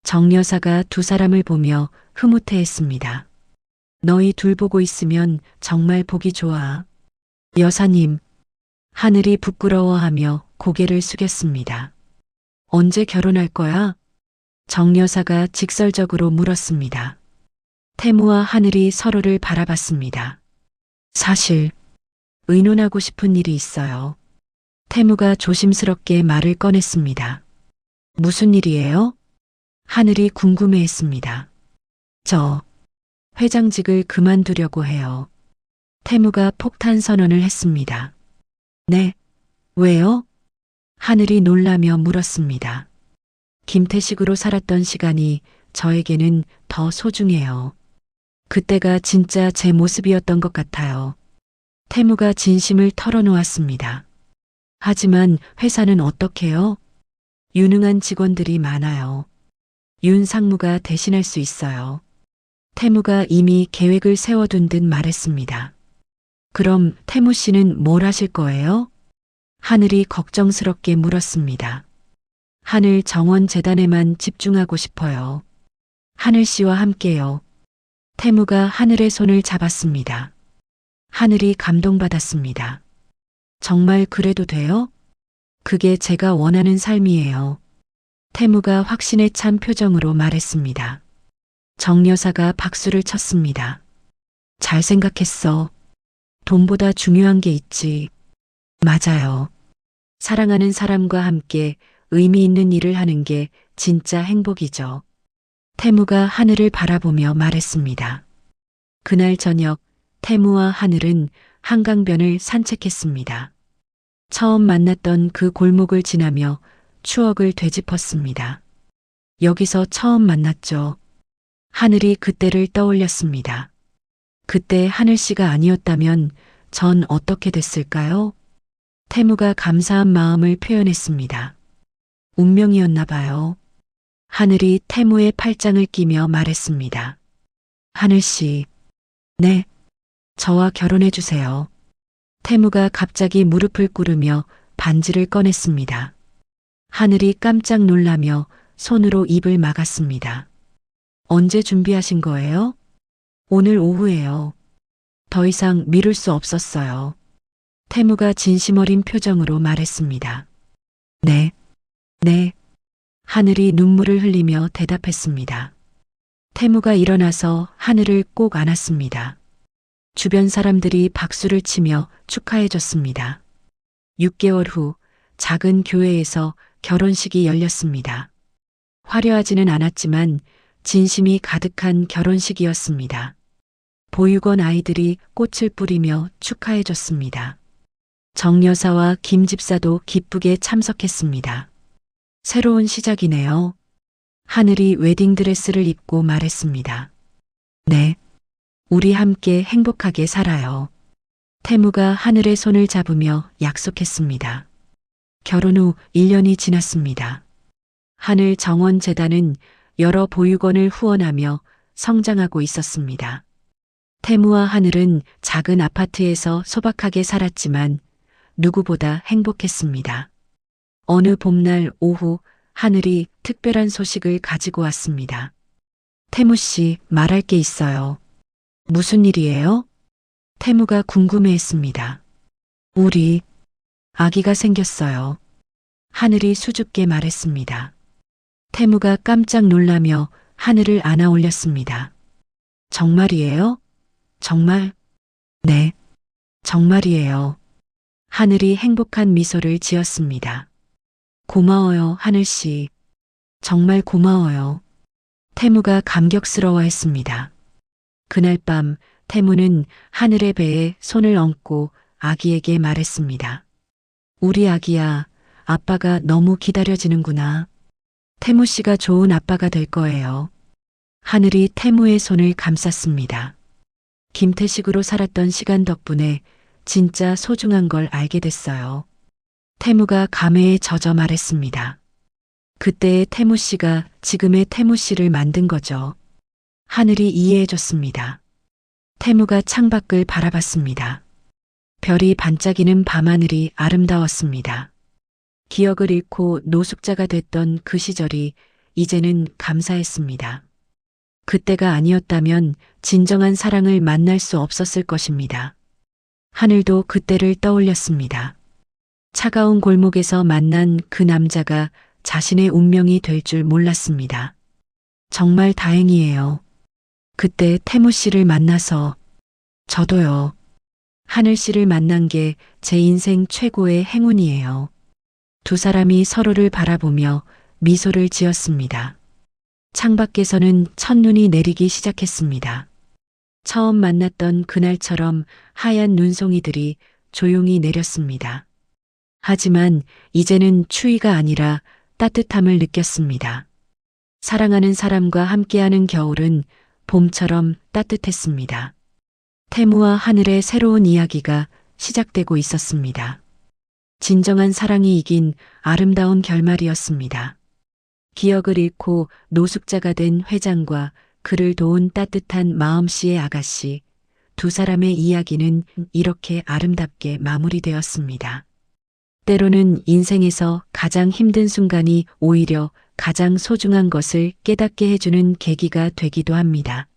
정 여사가 두 사람을 보며 흐뭇해했습니다. 너희 둘 보고 있으면 정말 보기 좋아. 여사님. 하늘이 부끄러워하며 고개를 숙였습니다. 언제 결혼할 거야? 정 여사가 직설적으로 물었습니다. 태무와 하늘이 서로를 바라봤습니다. 사실 의논하고 싶은 일이 있어요. 태무가 조심스럽게 말을 꺼냈습니다. 무슨 일이에요? 하늘이 궁금해했습니다. 저 회장직을 그만두려고 해요. 태무가 폭탄 선언을 했습니다. 네, 왜요? 하늘이 놀라며 물었습니다. 김태식으로 살았던 시간이 저에게는 더 소중해요. 그때가 진짜 제 모습이었던 것 같아요. 태무가 진심을 털어놓았습니다. 하지만 회사는 어떡해요? 유능한 직원들이 많아요. 윤 상무가 대신할 수 있어요. 태무가 이미 계획을 세워둔 듯 말했습니다. 그럼 태무 씨는 뭘 하실 거예요? 하늘이 걱정스럽게 물었습니다. 하늘 정원 재단에만 집중하고 싶어요. 하늘 씨와 함께요. 태무가 하늘의 손을 잡았습니다. 하늘이 감동받았습니다. 정말 그래도 돼요? 그게 제가 원하는 삶이에요. 태무가 확신에 찬 표정으로 말했습니다. 정 여사가 박수를 쳤습니다. 잘 생각했어. 돈보다 중요한 게 있지. 맞아요. 사랑하는 사람과 함께 의미 있는 일을 하는 게 진짜 행복이죠. 태무가 하늘을 바라보며 말했습니다. 그날 저녁 태무와 하늘은 한강변을 산책했습니다. 처음 만났던 그 골목을 지나며 추억을 되짚었습니다. 여기서 처음 만났죠. 하늘이 그때를 떠올렸습니다. 그때 하늘 씨가 아니었다면 전 어떻게 됐을까요? 태무가 감사한 마음을 표현했습니다. 운명이었나 봐요. 하늘이 태무의 팔짱을 끼며 말했습니다. 하늘 씨, 네, 저와 결혼해 주세요. 태무가 갑자기 무릎을 꿇으며 반지를 꺼냈습니다. 하늘이 깜짝 놀라며 손으로 입을 막았습니다. 언제 준비하신 거예요? 오늘 오후에요. 더 이상 미룰 수 없었어요. 태무가 진심 어린 표정으로 말했습니다. 네, 네. 하늘이 눈물을 흘리며 대답했습니다. 태무가 일어나서 하늘을 꼭 안았습니다. 주변 사람들이 박수를 치며 축하해 줬습니다. 6개월 후 작은 교회에서 결혼식이 열렸습니다. 화려하지는 않았지만 진심이 가득한 결혼식이었습니다. 보육원 아이들이 꽃을 뿌리며 축하해 줬습니다. 정 여사와 김 집사도 기쁘게 참석했습니다. 새로운 시작이네요. 하늘이 웨딩드레스를 입고 말했습니다. 네. 우리 함께 행복하게 살아요. 태무가 하늘의 손을 잡으며 약속했습니다. 결혼 후 1년이 지났습니다. 하늘 정원재단은 여러 보육원을 후원하며 성장하고 있었습니다. 태무와 하늘은 작은 아파트에서 소박하게 살았지만 누구보다 행복했습니다. 어느 봄날 오후 하늘이 특별한 소식을 가지고 왔습니다. 태무 씨, 말할 게 있어요. 무슨 일이에요? 태무가 궁금해했습니다. 우리 아기가 생겼어요. 하늘이 수줍게 말했습니다. 태무가 깜짝 놀라며 하늘을 안아 올렸습니다. 정말이에요? 정말? 네, 정말이에요. 하늘이 행복한 미소를 지었습니다. 고마워요, 하늘씨. 정말 고마워요. 태무가 감격스러워했습니다. 그날 밤 태무는 하늘의 배에 손을 얹고 아기에게 말했습니다. 우리 아기야, 아빠가 너무 기다려지는구나. 태무 씨가 좋은 아빠가 될 거예요. 하늘이 태무의 손을 감쌌습니다. 김태식으로 살았던 시간 덕분에 진짜 소중한 걸 알게 됐어요. 태무가 감회에 젖어 말했습니다. 그때의 태무 씨가 지금의 태무 씨를 만든 거죠. 하늘이 이해해줬습니다. 태무가 창밖을 바라봤습니다. 별이 반짝이는 밤하늘이 아름다웠습니다. 기억을 잃고 노숙자가 됐던 그 시절이 이제는 감사했습니다. 그때가 아니었다면 진정한 사랑을 만날 수 없었을 것입니다. 하늘도 그때를 떠올렸습니다. 차가운 골목에서 만난 그 남자가 자신의 운명이 될 줄 몰랐습니다. 정말 다행이에요. 그때 태무 씨를 만나서 저도요. 하늘 씨를 만난 게 제 인생 최고의 행운이에요. 두 사람이 서로를 바라보며 미소를 지었습니다. 창밖에서는 첫눈이 내리기 시작했습니다. 처음 만났던 그날처럼 하얀 눈송이들이 조용히 내렸습니다. 하지만 이제는 추위가 아니라 따뜻함을 느꼈습니다. 사랑하는 사람과 함께하는 겨울은 봄처럼 따뜻했습니다. 태무와 하늘의 새로운 이야기가 시작되고 있었습니다. 진정한 사랑이 이긴 아름다운 결말이었습니다. 기억을 잃고 노숙자가 된 회장과 그를 도운 따뜻한 마음씨의 아가씨, 두 사람의 이야기는 이렇게 아름답게 마무리되었습니다. 때로는 인생에서 가장 힘든 순간이 오히려 가장 소중한 것을 깨닫게 해주는 계기가 되기도 합니다.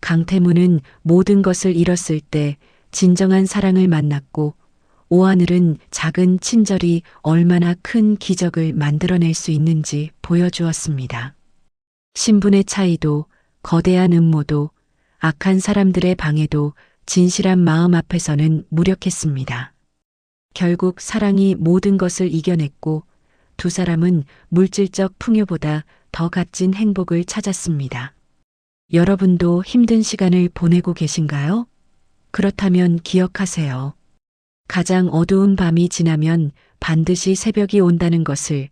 강태무는 모든 것을 잃었을 때 진정한 사랑을 만났고 오하늘은 작은 친절이 얼마나 큰 기적을 만들어낼 수 있는지 보여주었습니다. 신분의 차이도 거대한 음모도 악한 사람들의 방해도 진실한 마음 앞에서는 무력했습니다. 결국 사랑이 모든 것을 이겨냈고 두 사람은 물질적 풍요보다 더 값진 행복을 찾았습니다. 여러분도 힘든 시간을 보내고 계신가요? 그렇다면 기억하세요. 가장 어두운 밤이 지나면 반드시 새벽이 온다는 것을,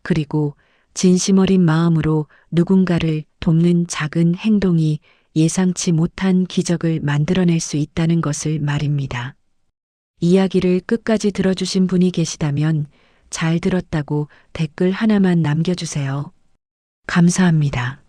그리고 진심 어린 마음으로 누군가를 돕는 작은 행동이 예상치 못한 기적을 만들어낼 수 있다는 것을 말입니다. 이야기를 끝까지 들어주신 분이 계시다면 잘 들었다고 댓글 하나만 남겨주세요. 감사합니다.